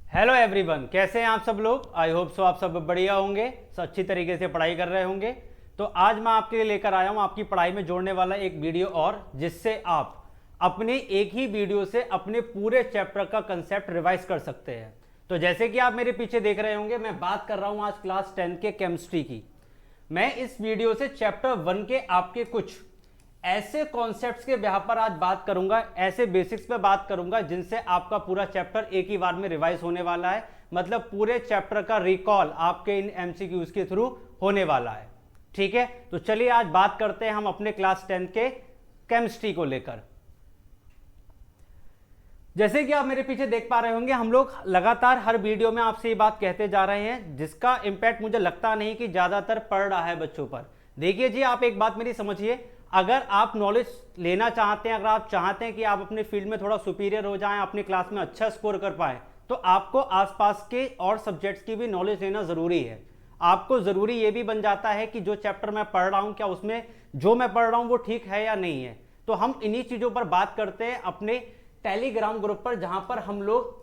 Hello everyone, कैसे हैं आप सब लोग। आई होप सो आप सब बढ़िया होंगे, अच्छी तरीके से पढ़ाई कर रहे होंगे। तो आज मैं आपके लिए लेकर आया हूं आपकी पढ़ाई में जोड़ने वाला एक वीडियो और जिससे आप अपने एक ही वीडियो से अपने पूरे चैप्टर का कंसेप्ट रिवाइज कर सकते हैं। तो जैसे कि आप मेरे पीछे देख रहे होंगे, मैं बात कर रहा हूं आज क्लास 10 के केमिस्ट्री की। मैं इस वीडियो से चैप्टर 1 के आपके कुछ ऐसे कॉन्सेप्ट्स के यहाँ पर आज बात करूंगा, ऐसे बेसिक्स पे बात करूंगा जिनसे आपका पूरा चैप्टर एक ही बार में रिवाइज होने वाला है। मतलब पूरे चैप्टर का रिकॉल आपके इन एमसीक्यूज के थ्रू होने वाला है। ठीक है, तो चलिए आज बात करते हैं हम अपने क्लास 10 के केमिस्ट्री को लेकर। जैसे कि आप मेरे पीछे देख पा रहे होंगे, हम लोग लगातार हर वीडियो में आपसे ये बात कहते जा रहे हैं जिसका इंपैक्ट मुझे लगता नहीं कि ज्यादातर पड़ रहा है बच्चों पर। देखिए जी, आप एक बात मेरी समझिए, अगर आप नॉलेज लेना चाहते हैं, अगर आप चाहते हैं कि आप अपने फील्ड में थोड़ा सुपीरियर हो जाएं, अपनी क्लास में अच्छा स्कोर कर पाएं, तो आपको आसपास के और सब्जेक्ट्स की भी नॉलेज लेना जरूरी है। आपको जरूरी ये भी बन जाता है कि जो चैप्टर मैं पढ़ रहा हूं, क्या उसमें जो मैं पढ़ रहा हूं वो ठीक है या नहीं है। तो हम इन्हीं चीजों पर बात करते हैं अपने टेलीग्राम ग्रुप पर, जहां पर हम लोग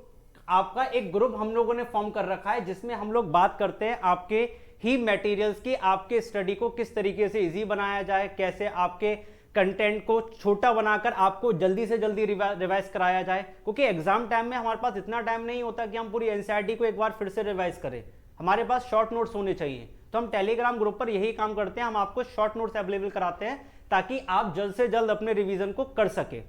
आपका एक ग्रुप हम लोगों ने फॉर्म कर रखा है जिसमें हम लोग बात करते हैं आपके ही मटेरियल्स की, आपके स्टडी को किस तरीके से इजी बनाया जाए, कैसे आपके कंटेंट को छोटा बनाकर आपको जल्दी से जल्दी रिवाइज कराया जाए। क्योंकि एग्जाम टाइम में हमारे पास इतना टाइम नहीं होता कि हम पूरी एनसीईआरटी को एक बार फिर से रिवाइज करें। हमारे पास शॉर्ट नोट्स होने चाहिए, तो हम टेलीग्राम ग्रुप पर यही काम करते हैं, हम आपको शॉर्ट नोट्स अवेलेबल कराते हैं ताकि आप जल्द से जल्द अपने रिविजन को कर सके।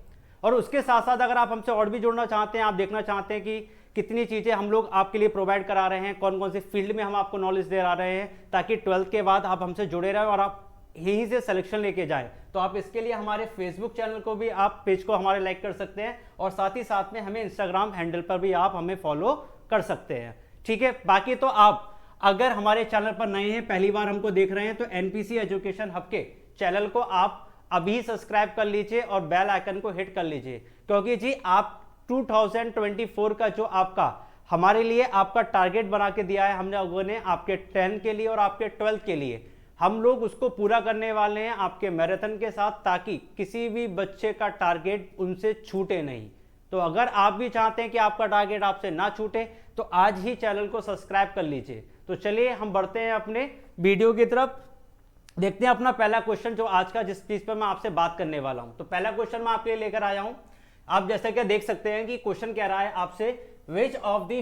और उसके साथ साथ अगर आप हमसे और भी जुड़ना चाहते हैं, आप देखना चाहते हैं कि कितनी चीज़ें हम लोग आपके लिए प्रोवाइड करा रहे हैं, कौन कौन से फील्ड में हम आपको नॉलेज दे रहे हैं, ताकि 12th के बाद आप हमसे जुड़े रहें और आप यहीं से सिलेक्शन लेके जाएं, तो आप इसके लिए हमारे फेसबुक चैनल को भी, आप पेज को हमारे लाइक कर सकते हैं और साथ ही साथ में हमें इंस्टाग्राम हैंडल पर भी आप हमें फॉलो कर सकते हैं। ठीक है, बाकी तो आप अगर हमारे चैनल पर नए हैं, पहली बार हमको देख रहे हैं, तो एनपीसी एजुकेशन हब के चैनल को आप अभी सब्सक्राइब कर लीजिए और बेल आइकन को हिट कर लीजिए। क्योंकि जी आप 2024 का जो आपका हमारे लिए आपका टारगेट बना के दिया है हम लोगों ने आपके 10 के लिए और आपके 12 के लिए, हम लोग उसको पूरा करने वाले हैं आपके मैराथन के साथ, ताकि किसी भी बच्चे का टारगेट उनसे छूटे नहीं। तो अगर आप भी चाहते हैं कि आपका टारगेट आपसे ना छूटे, तो आज ही चैनल को सब्सक्राइब कर लीजिए। तो चलिए हम बढ़ते हैं अपने वीडियो की तरफ, देखते हैं अपना पहला क्वेश्चन जो आज का जिस चीज पर मैं आपसे बात करने वाला हूं। तो पहला क्वेश्चन मैं आपके लिए लेकर आया हूं। आप जैसे कि देख सकते हैं कि क्वेश्चन कह रहा है आपसे, विच of the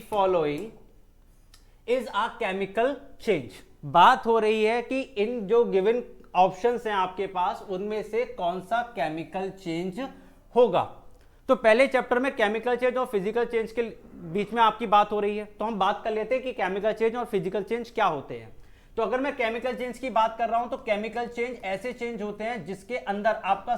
following is a chemical change. बात हो रही है कि इन जो गिवन ऑप्शंस हैं आपके पास, उनमें से कौन सा केमिकल चेंज होगा। तो पहले चैप्टर में केमिकल चेंज और फिजिकल चेंज के बीच में आपकी बात हो रही है, तो हम बात कर लेते हैं कि केमिकल चेंज और फिजिकल चेंज क्या होते हैं। तो अगर मैं केमिकल चेंज की बात कर रहा हूं, तो केमिकल चेंज ऐसे चेंज होते हैं जिसके अंदर आपका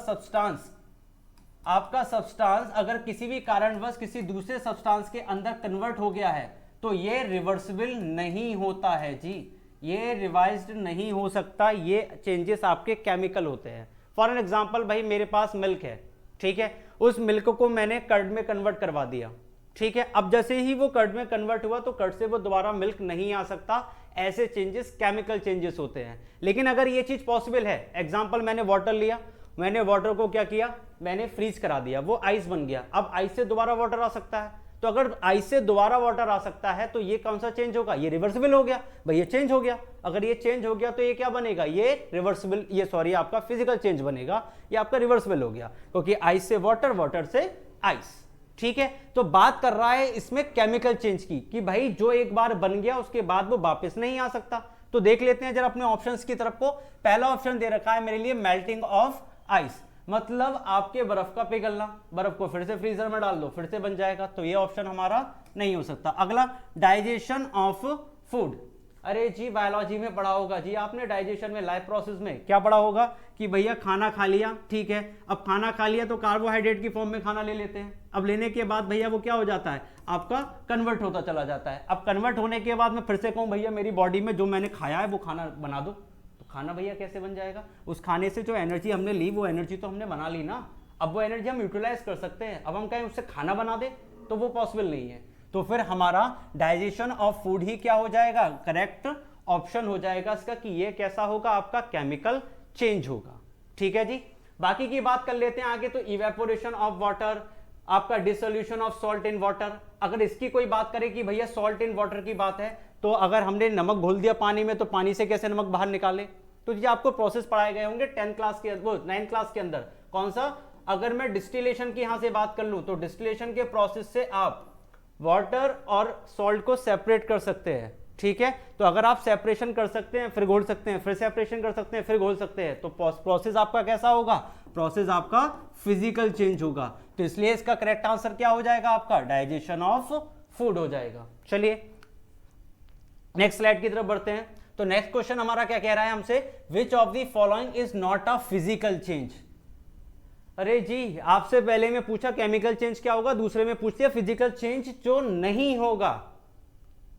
सब्सटेंस अगर किसी भी कारणवश किसी दूसरे सब्सटेंस के अंदर कन्वर्ट हो गया है, तो ये रिवर्सिबल नहीं होता है जी, ये रिवाइज्ड नहीं हो सकता। ये चेंजेस आपके केमिकल होते हैं। फॉर एन एग्जांपल, भाई मेरे पास मिल्क है, ठीक है, उस मिल्क को मैंने कर्ड में कन्वर्ट करवा दिया, ठीक है। अब जैसे ही वो कर्ड में कन्वर्ट हुआ, तो कर्ड से वो दोबारा मिल्क नहीं आ सकता। ऐसे चेंजेस केमिकल चेंजेस होते हैं। लेकिन अगर ये चीज पॉसिबल है, एग्जांपल मैंने वाटर लिया, मैंने वाटर को क्या किया, मैंने फ्रीज करा दिया, वो आइस बन गया। अब आइस से दोबारा वाटर आ सकता है, तो अगर आइस से दोबारा वाटर आ सकता है, तो ये कौन सा चेंज होगा, ये रिवर्सिबल हो गया भाई, ये चेंज हो गया। अगर ये चेंज हो गया तो ये क्या बनेगा, ये रिवर्सिबल, ये सॉरी आपका फिजिकल चेंज बनेगा, ये आपका रिवर्सिबल हो गया, क्योंकि आइस से वाटर, वाटर से आइस। ठीक है, तो बात कर रहा है इसमें केमिकल चेंज की, कि भाई जो एक बार बन गया उसके बाद वो वापस नहीं आ सकता। तो देख लेते हैं जरा अपने ऑप्शंस की तरफ को। पहला ऑप्शन दे रखा है मेरे लिए मेल्टिंग ऑफ आइस, मतलब आपके बर्फ का पिघलना, बर्फ को फिर से फ्रीजर में डाल दो, फिर से बन जाएगा, तो ये ऑप्शन हमारा नहीं हो सकता। अगला, डाइजेशन ऑफ फूड। अरे जी बायोलॉजी में पढ़ा होगा जी आपने, डाइजेशन में, लाइफ प्रोसेस में क्या पढ़ा होगा कि भैया खाना खा लिया, ठीक है, अब खाना खा लिया तो कार्बोहाइड्रेट की फॉर्म में खाना ले लेते हैं। अब लेने के बाद भैया वो क्या हो जाता है, आपका कन्वर्ट होता चला जाता है। अब कन्वर्ट होने के बाद मैं फिर से कहूँ भैया मेरी बॉडी में जो मैंने खाया है वो खाना बना दो, तो खाना भैया कैसे बन जाएगा। उस खाने से जो एनर्जी हमने ली, वो एनर्जी तो हमने बना ली ना, अब वो एनर्जी हम यूटिलाइज कर सकते हैं। अब हम कहें उससे खाना बना दे, तो वो पॉसिबल नहीं है। तो फिर हमारा डाइजेशन ऑफ फूड ही क्या हो जाएगा, करेक्ट ऑप्शन हो जाएगा इसका, कि ये कैसा होगा, आपका केमिकल चेंज होगा। ठीक है जी, बाकी की बात कर लेते हैं आगे। तो इवेपोरेशन ऑफ वाटर, आपका dissolution of salt in water. अगर इसकी कोई बात करें कि भैया सॉल्ट इन वाटर की बात है, तो अगर हमने नमक घोल दिया पानी में तो पानी से कैसे नमक बाहर निकाले, तो ये आपको प्रोसेस पढ़ाए गए होंगे 10th क्लास के, वो 9th क्लास के अंदर। कौन सा? अगर मैं डिस्टिलेशन की यहां से बात कर लूं तो डिस्टिलेशन के प्रोसेस से आप वाटर और सॉल्ट को सेपरेट कर सकते हैं, ठीक है। तो अगर आप सेपरेशन कर सकते हैं फिर घोल सकते हैं, फिर सेपरेशन कर सकते हैं फिर घोल सकते हैं, तो प्रोसेस आपका कैसा होगा? प्रोसेस आपका फिजिकल चेंज होगा। तो इसलिए इसका करेक्ट आंसर क्या हो जाएगा? आपका डाइजेशन ऑफ फूड हो जाएगा। चलिए नेक्स्ट स्लाइड की तरफ बढ़ते हैं। तो नेक्स्ट क्वेश्चन हमारा क्या कह रहा है हमसे? विच of the following is not a physical change. अरे जी, आपसे पहले में पूछा केमिकल चेंज क्या होगा, दूसरे में पूछ लिया फिजिकल चेंज जो नहीं होगा।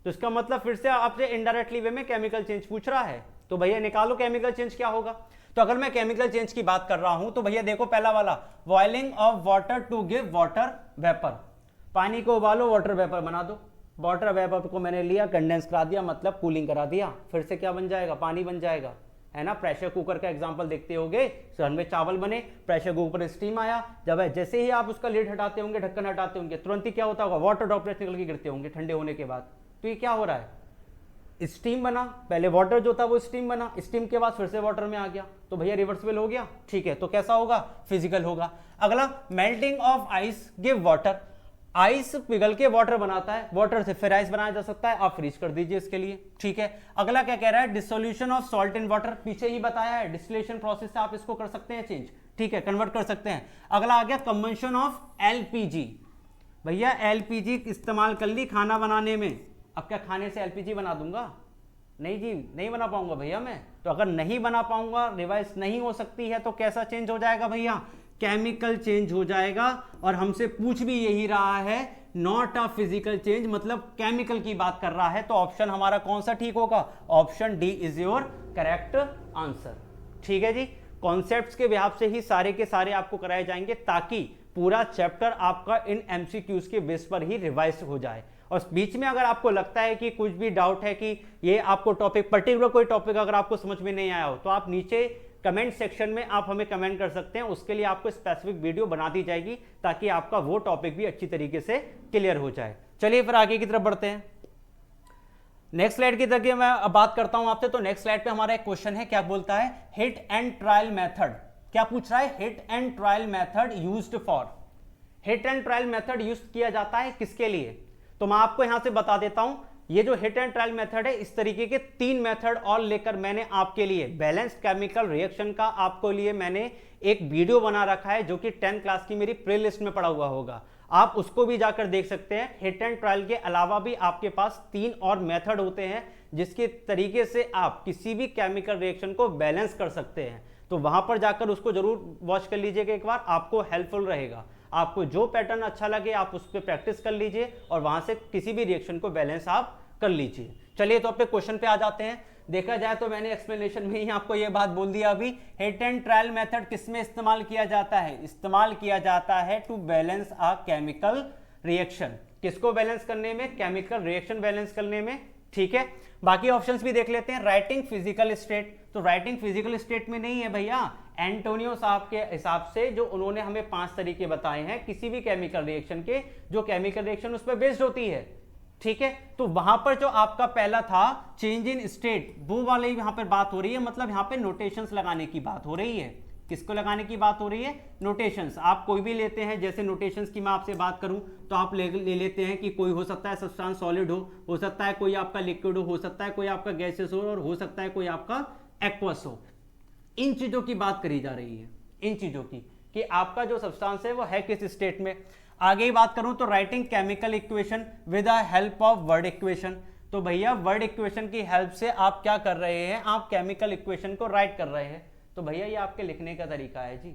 तो इसका मतलब फिर से आपसे इनडायरेक्टली वे में केमिकल चेंज पूछ रहा है। तो भैया निकालो केमिकल चेंज क्या होगा। तो अगर मैं केमिकल चेंज की बात कर रहा हूं तो भैया देखो, पहला वाला boiling of water to give water vapour. पानी को उबालो, वाटर वेपर बना दो। वाटर वेपर को मैंने लिया, कंडेंस करा दिया, मतलब कूलिंग करा दिया, फिर से क्या बन जाएगा? पानी बन जाएगा, है ना। प्रेशर कुकर का एग्जांपल देखते होंगे, सन में चावल बने, प्रेशर कुकर स्टीम आया, जब जैसे ही आप उसका लिड हटाते होंगे, ढक्कन हटाते होंगे, तुरंत ही क्या होता होगा? वाटर ड्रॉपलेट्स निकल के गिरते होंगे ठंडे होने के बाद। तो ये क्या हो रहा है? स्टीम बना, पहले वाटर जो था वो स्टीम बना, स्टीम के बाद फिर से वाटर में आ गया, तो भैया रिवर्सिबल हो गया, ठीक है। तो कैसा होगा? फिजिकल होगा। अगला melting of ice give water. Ice पिघल के वाटर बनाता है, वाटर से फिर आइस बनाया जा सकता है, आप फ्रीज कर दीजिए इसके लिए, ठीक है। अगला क्या कह रहा है? Dissolution of salt in water. पीछे ही बताया है, डिस्टिलेशन प्रोसेस से आप इसको कर सकते हैं चेंज, ठीक है, कन्वर्ट कर सकते हैं। अगला आ गया कंबंशन ऑफ एलपीजी। भैया एलपीजी इस्तेमाल कर ली खाना बनाने में, अब क्या खाने से एलपीजी बना दूंगा? नहीं जी, नहीं बना पाऊंगा भैया मैं। तो अगर नहीं बना पाऊंगा, रिवाइज नहीं हो सकती है, तो कैसा चेंज हो जाएगा भैया? केमिकल चेंज हो जाएगा। और हमसे पूछ भी यही रहा है, नॉट अ फिजिकल चेंज, मतलब केमिकल की बात कर रहा है। तो ऑप्शन हमारा कौन सा ठीक होगा? Option D is your correct answer, ठीक है जी। कॉन्सेप्ट्स के बिहाफ से ही सारे के सारे आपको कराए जाएंगे, ताकि पूरा चैप्टर आपका इन एमसीक्यूज के बेस पर ही रिवाइज हो जाए। और बीच में अगर आपको लगता है कि कुछ भी डाउट है कि ये आपको टॉपिक, पर्टिकुलर कोई टॉपिक अगर आपको समझ में नहीं आया हो, तो आप नीचे कमेंट सेक्शन में आप हमें कमेंट कर सकते हैं। उसके लिए आपको स्पेसिफिक वीडियो बना दी जाएगी, ताकि आपका वो टॉपिक भी अच्छी तरीके से क्लियर हो जाए। चलिए फिर आगे की तरफ बढ़ते हैं। नेक्स्ट स्लाइड की तरफ मैं अब बात करता हूं आपसे। तो नेक्स्ट स्लाइड पे हमारा एक क्वेश्चन है, क्या बोलता है? Hit and trial method. क्या पूछ रहा है? Hit and trial method used for. Hit and trial method use किया जाता है किसके लिए? तो मैं आपको यहां से बता देता हूं, ये जो हिट एंड ट्रायल मेथड है, इस तरीके के 3 मेथड और लेकर मैंने आपके लिए बैलेंस्ड केमिकल रिएक्शन का आपको लिए मैंने एक वीडियो बना रखा है, जो कि 10th क्लास की मेरी प्लेलिस्ट में पड़ा हुआ होगा, आप उसको भी जाकर देख सकते हैं। हिट एंड ट्रायल के अलावा भी आपके पास 3 और मेथड होते हैं, जिसके तरीके से आप किसी भी केमिकल रिएक्शन को बैलेंस कर सकते हैं। तो वहां पर जाकर उसको जरूर वॉच कर लीजिएगा एक बार, आपको हेल्पफुल रहेगा। आपको जो पैटर्न अच्छा लगे आप उस पर प्रैक्टिस कर लीजिए, और वहां से किसी भी रिएक्शन को बैलेंस आप कर लीजिए। चलिए तो अपने क्वेश्चन पे आ जाते हैं। देखा जाए तो मैंने एक्सप्लेनेशन में ही आपको यह बात बोल दिया अभी। हिट एंड ट्रायल मेथड किस में इस्तेमाल किया जाता है? इस्तेमाल किया जाता है to balance a chemical reaction. किसको बैलेंस करने में? केमिकल रिएक्शन बैलेंस करने में, ठीक है। बाकी ऑप्शंस भी देख लेते हैं। राइटिंग फिजिकल स्टेट, तो राइटिंग फिजिकल स्टेट में नहीं है भैया। एंटोनियो साहब के हिसाब से जो उन्होंने हमें 5 तरीके बताए हैं किसी भी केमिकल रिएक्शन के, जो केमिकल रिएक्शन उस पर बेस्ड होती है, ठीक है। तो वहां पर जो आपका पहला था चेंज इन स्टेट, वो वाले यहां पर बात हो रही है, मतलब यहां पे नोटेशंस लगाने की बात हो रही है। किसको लगाने की बात हो रही है? नोटेशंस। आप कोई भी लेते हैं, जैसे नोटेशंस की मैं आपसे बात करूं तो आप ले लेते हैं कि कोई हो सकता है सब्सटेंस सॉलिड हो सकता है कोई आपका लिक्विड हो सकता है कोई आपका गैसेस हो, और हो सकता है कोई आपका एक्वस हो। इन चीजों की बात करी जा रही है, इन चीजों की, कि आपका जो सब्सटेंस है वो है किस स्टेट में। आगे ही बात करूं तो writing chemical equation with the help of word equation. तो भैया वर्ड इक्वेशन की हेल्प से आप क्या कर रहे हैं? आप केमिकल इक्वेशन को राइट कर रहे हैं। तो भैया ये आपके लिखने का तरीका है जी।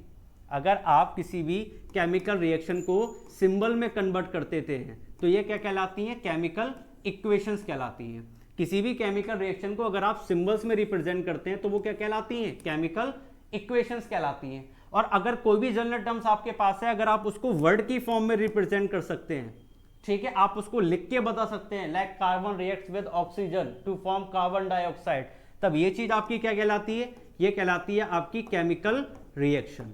अगर आप किसी भी केमिकल रिएक्शन को सिंबल में कन्वर्ट कर देते हैं तो ये क्या कहलाती हैं? केमिकल इक्वेशंस कहलाती हैं। किसी भी केमिकल रिएक्शन को अगर आप सिंबल्स में रिप्रेजेंट करते हैं तो वो क्या कहलाती हैं? केमिकल इक्वेशंस कहलाती हैं। और अगर कोई भी जनरल टर्म्स आपके पास है, अगर आप उसको वर्ड की फॉर्म में रिप्रेजेंट कर सकते हैं, ठीक है, आप उसको लिख के बता सकते हैं, like carbon reacts with oxygen to form carbon dioxide, तब ये चीज आपकी क्या कहलाती है? ये कहलाती है आपकी केमिकल रिएक्शन,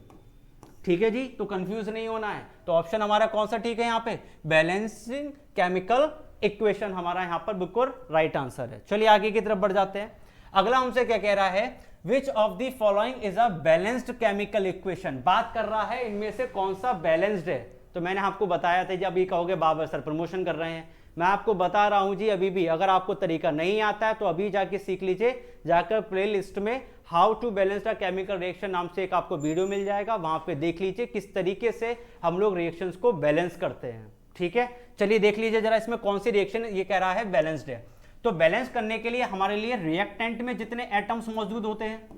ठीक है जी, तो कंफ्यूज नहीं होना है। तो ऑप्शन हमारा कौन सा ठीक है यहाँ पे, बैलेंसिंग केमिकल इक्वेशन हमारा यहाँ पर बिल्कुल राइट आंसर है। चलिए आगे की तरफ बढ़ जाते हैं। अगला हमसे क्या कह रहा है, which of the following is a balanced chemical equation. बात कर रहा है इनमें से कौन सा बैलेंस्ड है। तो मैंने आपको बताया था जी, अभी कहोगे बाबर सर प्रमोशन कर रहे हैं, मैं आपको बता रहा हूं जी अभी भी, अगर आपको तरीका नहीं आता है तो अभी जाके सीख लीजिए, जाकर प्ले लिस्ट में how to balance a chemical reaction नाम से एक आपको वीडियो मिल जाएगा, वहां पे देख लीजिए किस तरीके से हम लोग रिएक्शंस को बैलेंस करते हैं। ठीक है, चलिए देख लीजिए जरा इसमें कौन सी रिएक्शन ये कह रहा है बैलेंस्ड है। तो बैलेंस करने के लिए हमारे लिए रिएक्टेंट में जितने एटम्स मौजूद होते हैं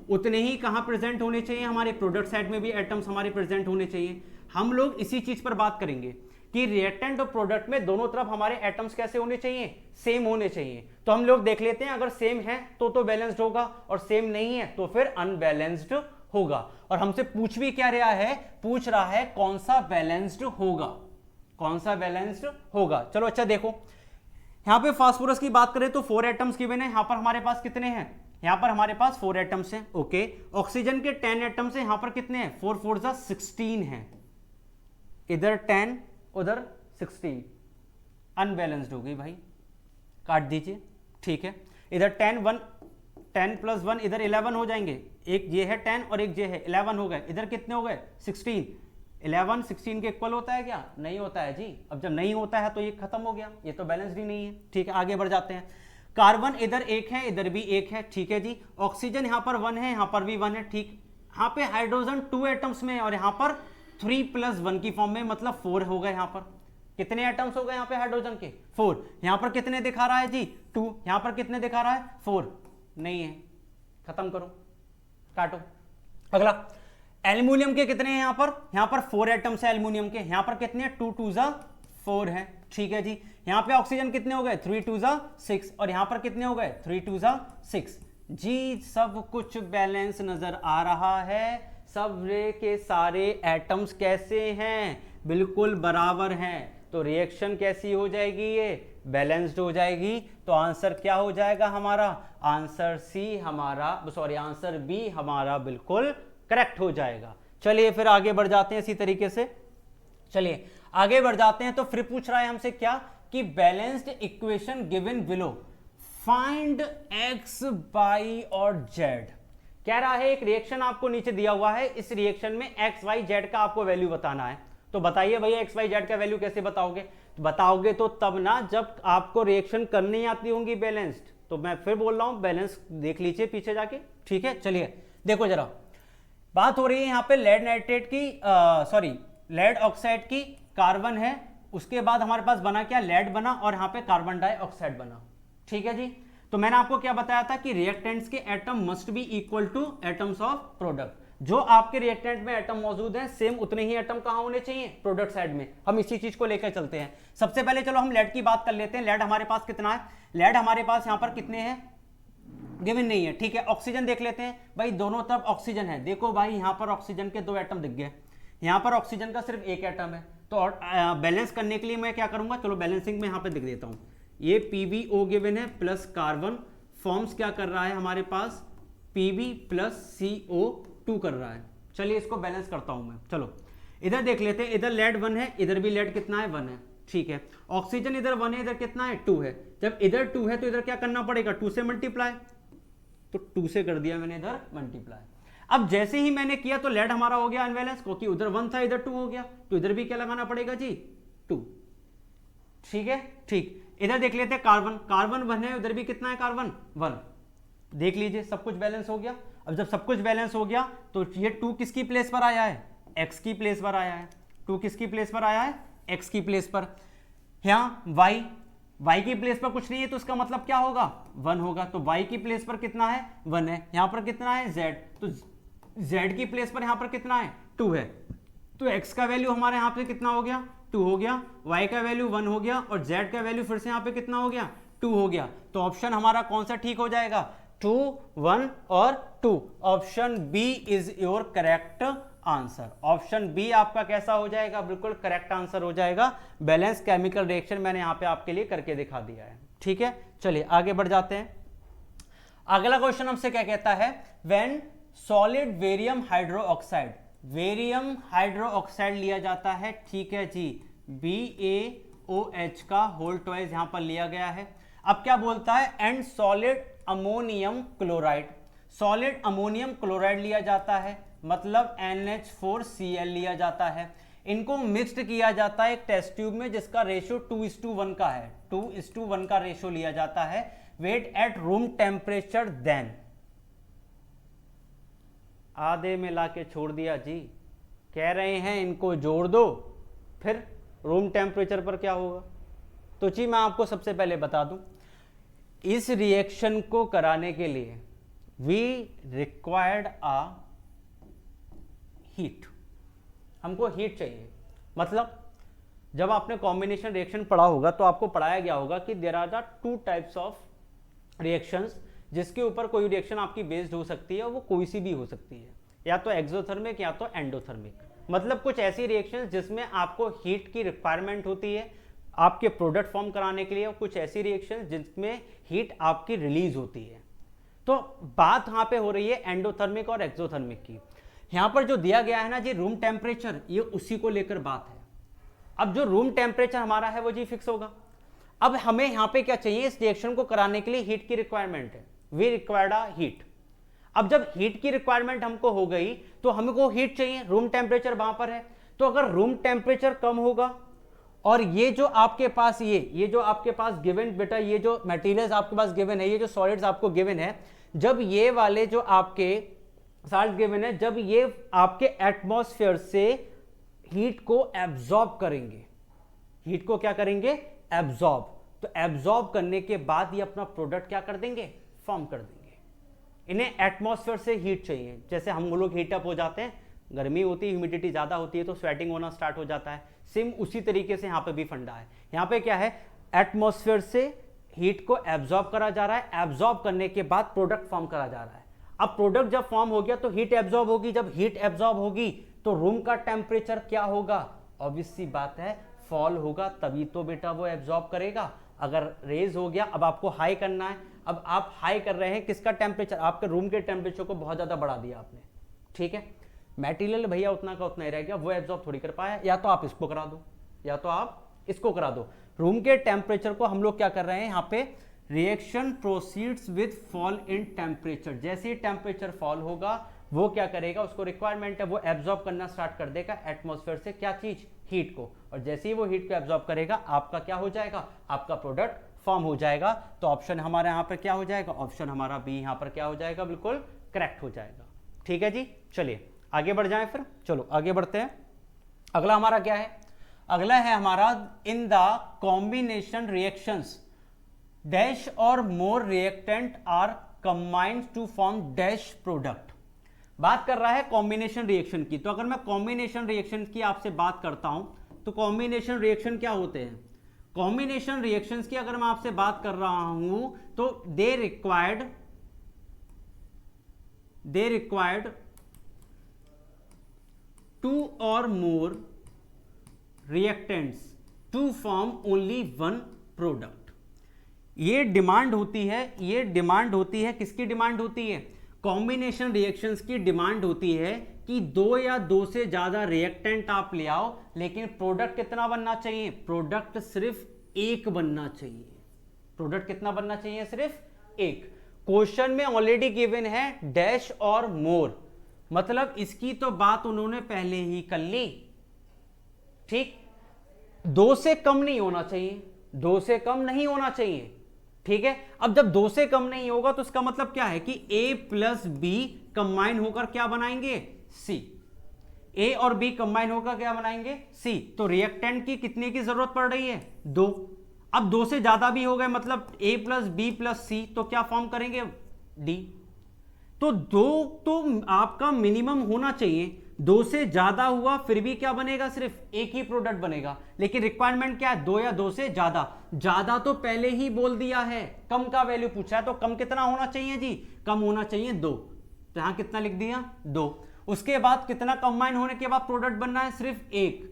उतने ही कहां प्रेजेंट होने चाहिए, हमारे प्रोडक्ट साइड में भी एटम्स हमारे प्रेजेंट होने चाहिए। हम लोग इसी चीज पर बात करेंगे कि रिएक्टेंट और प्रोडक्ट में दोनों तरफ हमारे एटम्स कैसे होने चाहिए, सेम होने चाहिए। तो हम लोग देख लेते हैं, अगर सेम है तो बैलेंस्ड होगा, और सेम नहीं है तो फिर अनबैलेंस्ड होगा। और हमसे पूछ भी क्या रहा है, पूछ रहा है कौन सा बैलेंस्ड होगा, कौन सा बैलेंस्ड होगा। चलो अच्छा देखो, यहां पे फास्फोरस की बात करें तो 4 एटम्स गिवन है, यहां पर हमारे पास कितने हैं, यहां पर हमारे पास 4 एटम्स हैं। ओके, ऑक्सीजन के 10 एटम्स हैं, यहां पर कितने हैं, 4 4 जा 16 हैं, इधर 10 उधर 16, अनबैलेंस्ड हो गई भाई, काट दीजिए। ठीक है, इधर 10 प्लस 1 इधर 11 हो जाएंगे, एक ये है 10 और एक ये है 11 हो गए, इधर कितने हो गए 16, 11 16 के इक्वल होता है क्या, नहीं होता है जी। अब जब नहीं होता है तो ये खत्म हो गया, ये तो बैलेंस्ड ही नहीं है। ठीक है, आगे बढ़ जाते हैं। कार्बन इधर एक है, इधर भी एक है, ठीक है जी। ऑक्सीजन यहां पर 1 है, यहां पर भी 1 है, ठीक। यहां पे हाइड्रोजन 2 एटम्स में और यहां पर 3 + 1 की फॉर्म में, मतलब 4 हो गए। यहां पर कितने एटम्स हो गए यहाँ पे हाइड्रोजन के, 4। यहां पर कितने दिखा रहा है जी, 2। यहां पर कितने दिखा रहा है, 4। नहीं है, खत्म करो, काटो। अगला, एल्यूमिनियम के कितने हैं यहां पर 4 एटम्स है एल्यूमिनियम के, यहां पर कितने हैं, 2 2 जा 4 है, ठीक है जी। यहां पे ऑक्सीजन कितने हो गए, 3 2 जा 6, और यहां पर कितने हो गए, 3 2 जा 6 जी। सब कुछ बैलेंस नजर आ रहा है, सब के सारे एटम्स कैसे हैं, बिल्कुल बराबर हैं। तो रिएक्शन कैसी हो जाएगी, ये बैलेंस्ड हो जाएगी। तो आंसर क्या हो जाएगा हमारा, आंसर सी हमारा, सॉरी आंसर बी हमारा बिल्कुल करेक्ट हो जाएगा। चलिए फिर आगे बढ़ जाते हैं इसी तरीके से, चलिए आगे बढ़ जाते हैं। तो फिर पूछ रहा है हमसे क्या, कि balanced equation given below, find x y और जेड। कह रहा है एक रिएक्शन आपको नीचे दिया हुआ है, इस रिएक्शन में एक्स वाई जेड का आपको वैल्यू बताना है। तो बताइए भैया एक्स वाई जेड का वैल्यू कैसे बताओगे, तो बताओगे तो तब ना जब आपको रिएक्शन करनी आती होंगी बैलेंस्ड। तो मैं फिर बोल रहा हूं बैलेंस देख लीजिए पीछे जाके, ठीक है। चलिए देखो जरा, बात हो रही है यहाँ पे लेड नाइट्रेट की, सॉरी लेड ऑक्साइड की, कार्बन है, उसके बाद हमारे पास बना क्या, लेड बना, और यहाँ पे कार्बन डाइऑक्साइड बना, ठीक है जी। तो मैंने आपको क्या बताया था कि रिएक्टेंट्स के atom must be equal two atoms of product. जो आपके रिएक्टेंट में एटम मौजूद हैं सेम उतने ही एटम कहां होने चाहिए, प्रोडक्ट साइड में। हम इसी चीज को लेकर चलते हैं। सबसे पहले चलो हम लेड की बात कर लेते हैं। लेड हमारे पास कितना है, लेड हमारे पास यहां पर कितने हैं, गिवन नहीं है, ठीक है। ऑक्सीजन देख लेते हैं भाई, दोनों तरफ ऑक्सीजन है। देखो भाई यहां पर ऑक्सीजन के 2 एटम दिख गए, यहां पर ऑक्सीजन का सिर्फ 1 एटम है। तो बैलेंस करने के लिए मैं क्या करूंगा, चलो बैलेंसिंग में यहां पे लिख देता हूं, ये PbO गिवन है प्लस कार्बन फॉर्म्स क्या कर रहा है हमारे पास, Pb प्लस CO2 कर रहा है। चलिए इसको बैलेंस करता हूं मैं। चलो इधर देख लेते हैं, इधर लेड 1 है, इधर भी लेड कितना है, 1 है, ठीक है। ऑक्सीजन इधर 1 है, इधर कितना है, 2 है। जब इधर 2 है तो इधर क्या करना पड़ेगा, 2 से मल्टीप्लाई, तो 2 से कर दिया मैंने इधर मल्टीप्लाई। अब जैसे ही मैंने किया तो लेड हमारा हो गया अनबैलेंस, क्योंकि उधर 1 था इधर 2 हो गया, तो इधर भी क्या लगाना पड़ेगा जी, 2, ठीक है, ठीक। इधर देख लेते हैं कार्बन, कार्बन 1 है, उधर भी कितना है कार्बन, 1। देख लीजिए सब कुछ बैलेंस हो गया। अब जब सब कुछ बैलेंस हो गया तो ये 2 किसकी प्लेस पर आया है, x की प्लेस पर आया है। 2 किसकी प्लेस पर आया है, x की प्लेस पर। यहां y की प्लेस पर कुछ नहीं है तो इसका मतलब क्या होगा, 1 होगा। तो y की प्लेस पर कितना है, 1 है। यहां पर कितना है, z, तो z की प्लेस पर यहां पर कितना है, 2 है। तो x का वैल्यू हमारे यहां पे कितना हो गया, 2 हो गया। y का वैल्यू 1 हो गया, और z का वैल्यू फिर से यहां पे कितना हो गया, 2 हो गया। तो ऑप्शन हमारा कौन सा ठीक हो जाएगा, 2 1 और 2। Option B is your correct answer. Option B आपका कैसा हो जाएगा, बिल्कुल करेक्ट आंसर हो जाएगा। बैलेंस केमिकल रिएक्शन मैंने यहां पे आपके लिए करके दिखा दिया है, ठीक है। चलिए आगे बढ़ जाते हैं। अगला क्वेश्चन हमसे क्या कहता है, when solid barium hydroxide barium hydroxide लिया जाता है, ठीक है जी, BaOH का होल ट्वाइस यहां पर लिया गया है। अब क्या बोलता है, and solid ammonium chloride, solid ammonium chloride लिया जाता है, मतलब NH4Cl लिया जाता है। इनको मिक्स्ड किया जाता है एक टेस्ट ट्यूब में जिसका रेशियो 2:1 का है, 2:1 का रेशियो लिया जाता है। Wait at room temperature, then आधे में लाके छोड़ दिया जी, कह रहे हैं इनको जोड़ दो, फिर रूम टेम्परेचर पर क्या होगा। तो जी मैं आपको सबसे पहले बता दूं, इस रिएक्शन को कराने के लिए वी रिक्वायर्ड आ हीट, हमको हीट चाहिए। मतलब जब आपने कॉम्बिनेशन रिएक्शन पढ़ा होगा तो आपको पढ़ाया गया होगा कि there are the 2 types of reactions, जिसके ऊपर कोई रिएक्शन आपकी बेस्ड हो सकती है, वो कोई सी भी हो सकती है, या तो एक्सोथर्मिक या तो एंडोथर्मिक। मतलब कुछ ऐसी रिएक्शंस जिसमें आपको हीट की रिक्वायरमेंट होती है आपके प्रोडक्ट फॉर्म कराने के लिए, और कुछ ऐसी रिएक्शंस जिसमें हीट आपकी रिलीज होती है। तो बात यहां पे हो रही है एंडोथर्मिक और एक्सोथर्मिक की। यहां पर जो दिया गया है ना जी रूम टेम्परेचर, ये उसी को लेकर बात है। अब जो रूम टेम्परेचर हमारा है वो जी फिक्स होगा। अब हमें यहां पे क्या चाहिए, इस रिएक्शन को कराने के लिए हीट की रिक्वायरमेंट है, वी रिक्वायर्ड अ हीट। अब जब हीट की रिक्वायरमेंट हमको हो गई तो हमको हीट चाहिए, रूम टेम्परेचर वहां पर है। तो अगर रूम टेम्परेचर कम होगा और ये जो आपके पास ये जो आपके पास गिवन बेटा, ये जो मटेरियल्स आपके पास गिवन है, ये जो सॉलिड्स आपको गिवन है, जब ये वाले जो आपके सॉल्ट गिवन है, जब ये आपके एटमॉस्फेयर से हीट को एब्जॉर्ब करेंगे, हीट को क्या करेंगे, एब्जॉर्ब। तो एब्जॉर्ब करने के बाद ये अपना प्रोडक्ट क्या कर देंगे, फॉर्म कर देंगे। इन्हें एटमॉस्फेयर से हीट चाहिए, जैसे हम लोग हीटअप हो जाते हैं, गर्मी होती है, ह्यूमिडिटी ज्यादा होती है तो स्वेटिंग होना स्टार्ट हो जाता है। सेम उसी तरीके से यहां पे भी फंडा है। यहां पे क्या है, एटमॉस्फेयर से हीट को एब्जॉर्ब करा जा रहा है, एब्जॉर्ब करने के बाद प्रोडक्ट फॉर्म करा जा रहा है। अब प्रोडक्ट जब फॉर्म हो गया तो हीट एब्जॉर्ब होगी, जब हीट एब्जॉर्ब होगी तो रूम का टेम्परेचर क्या होगा, ऑब्वियस सी बात है फॉल होगा, तभी तो बेटा वो एब्जॉर्ब करेगा। अगर रेज हो गया, अब आपको हाई करना है, अब आप हाई कर रहे हैं किसका टेम्परेचर, आपके रूम के टेम्परेचर को बहुत ज्यादा बढ़ा दिया आपने, ठीक है। मटेरियल भैया उतना का उतना ही रह गया, वो एब्जॉर्ब थोड़ी कर पाया, या तो आप इसको करा दो या तो आप इसको करा दो। रूम के टेम्परेचर को हम लोग क्या कर रहे हैं, यहाँ पे reaction proceeds with fall in temperature, जैसे ही टेम्परेचर फॉल होगा वो क्या करेगा, उसको रिक्वायरमेंट है वो एब्जॉर्ब करना स्टार्ट कर देगा एटमॉस्फेयर से, क्या चीज, हीट को। और जैसे ही वो हीट को एब्जॉर्ब करेगा आपका क्या हो जाएगा, आपका प्रोडक्ट फॉर्म हो जाएगा। तो ऑप्शन हमारा यहाँ पर क्या हो जाएगा, ऑप्शन हमारा बी यहाँ पर क्या हो जाएगा, बिल्कुल करेक्ट हो जाएगा। ठीक है जी, चलिए आगे बढ़ जाएं फिर, चलो आगे बढ़ते हैं। अगला हमारा क्या है, अगला है हमारा in the combination reactions dash और more reactant are combined to form dash product. बात कर रहा है कॉम्बिनेशन रिएक्शन की। तो अगर मैं कॉम्बिनेशन रिएक्शन की आपसे बात करता हूं तो कॉम्बिनेशन रिएक्शन क्या होते हैं, कॉम्बिनेशन रिएक्शंस की अगर मैं आपसे बात कर रहा हूं तो they required 2 or more reactants to form only one product। ये डिमांड होती है, ये डिमांड होती है, किसकी डिमांड होती है, कॉम्बिनेशन रिएक्शंस की डिमांड होती है कि 2 या 2 से ज्यादा रिएक्टेंट आप ले आओ, लेकिन प्रोडक्ट कितना बनना चाहिए, प्रोडक्ट सिर्फ एक बनना चाहिए। प्रोडक्ट कितना बनना चाहिए, सिर्फ एक। क्वेश्चन में ऑलरेडी गिवन है डैश और मोर, मतलब इसकी तो बात उन्होंने पहले ही कर ली, ठीक। 2 से कम नहीं होना चाहिए, 2 से कम नहीं होना चाहिए, ठीक है। अब जब 2 से कम नहीं होगा तो इसका मतलब क्या है कि A प्लस बी कंबाइन होकर क्या बनाएंगे, C। A और B कंबाइन होकर क्या बनाएंगे, C। तो रिएक्टेंट की कितने की जरूरत पड़ रही है, 2। अब 2 से ज्यादा भी हो गए, मतलब A plus B plus C, तो क्या फॉर्म करेंगे, D। तो 2 तो आपका मिनिमम होना चाहिए, 2 से ज्यादा हुआ फिर भी क्या बनेगा, सिर्फ एक ही प्रोडक्ट बनेगा। लेकिन रिक्वायरमेंट क्या है, 2 या 2 से ज्यादा। ज्यादा तो पहले ही बोल दिया है, कम का वैल्यू पूछा है, तो कम कितना होना चाहिए जी, कम होना चाहिए 2। तो यहां कितना लिख दिया, 2। उसके बाद कितना कंबाइन होने के बाद प्रोडक्ट बनना है, सिर्फ एक।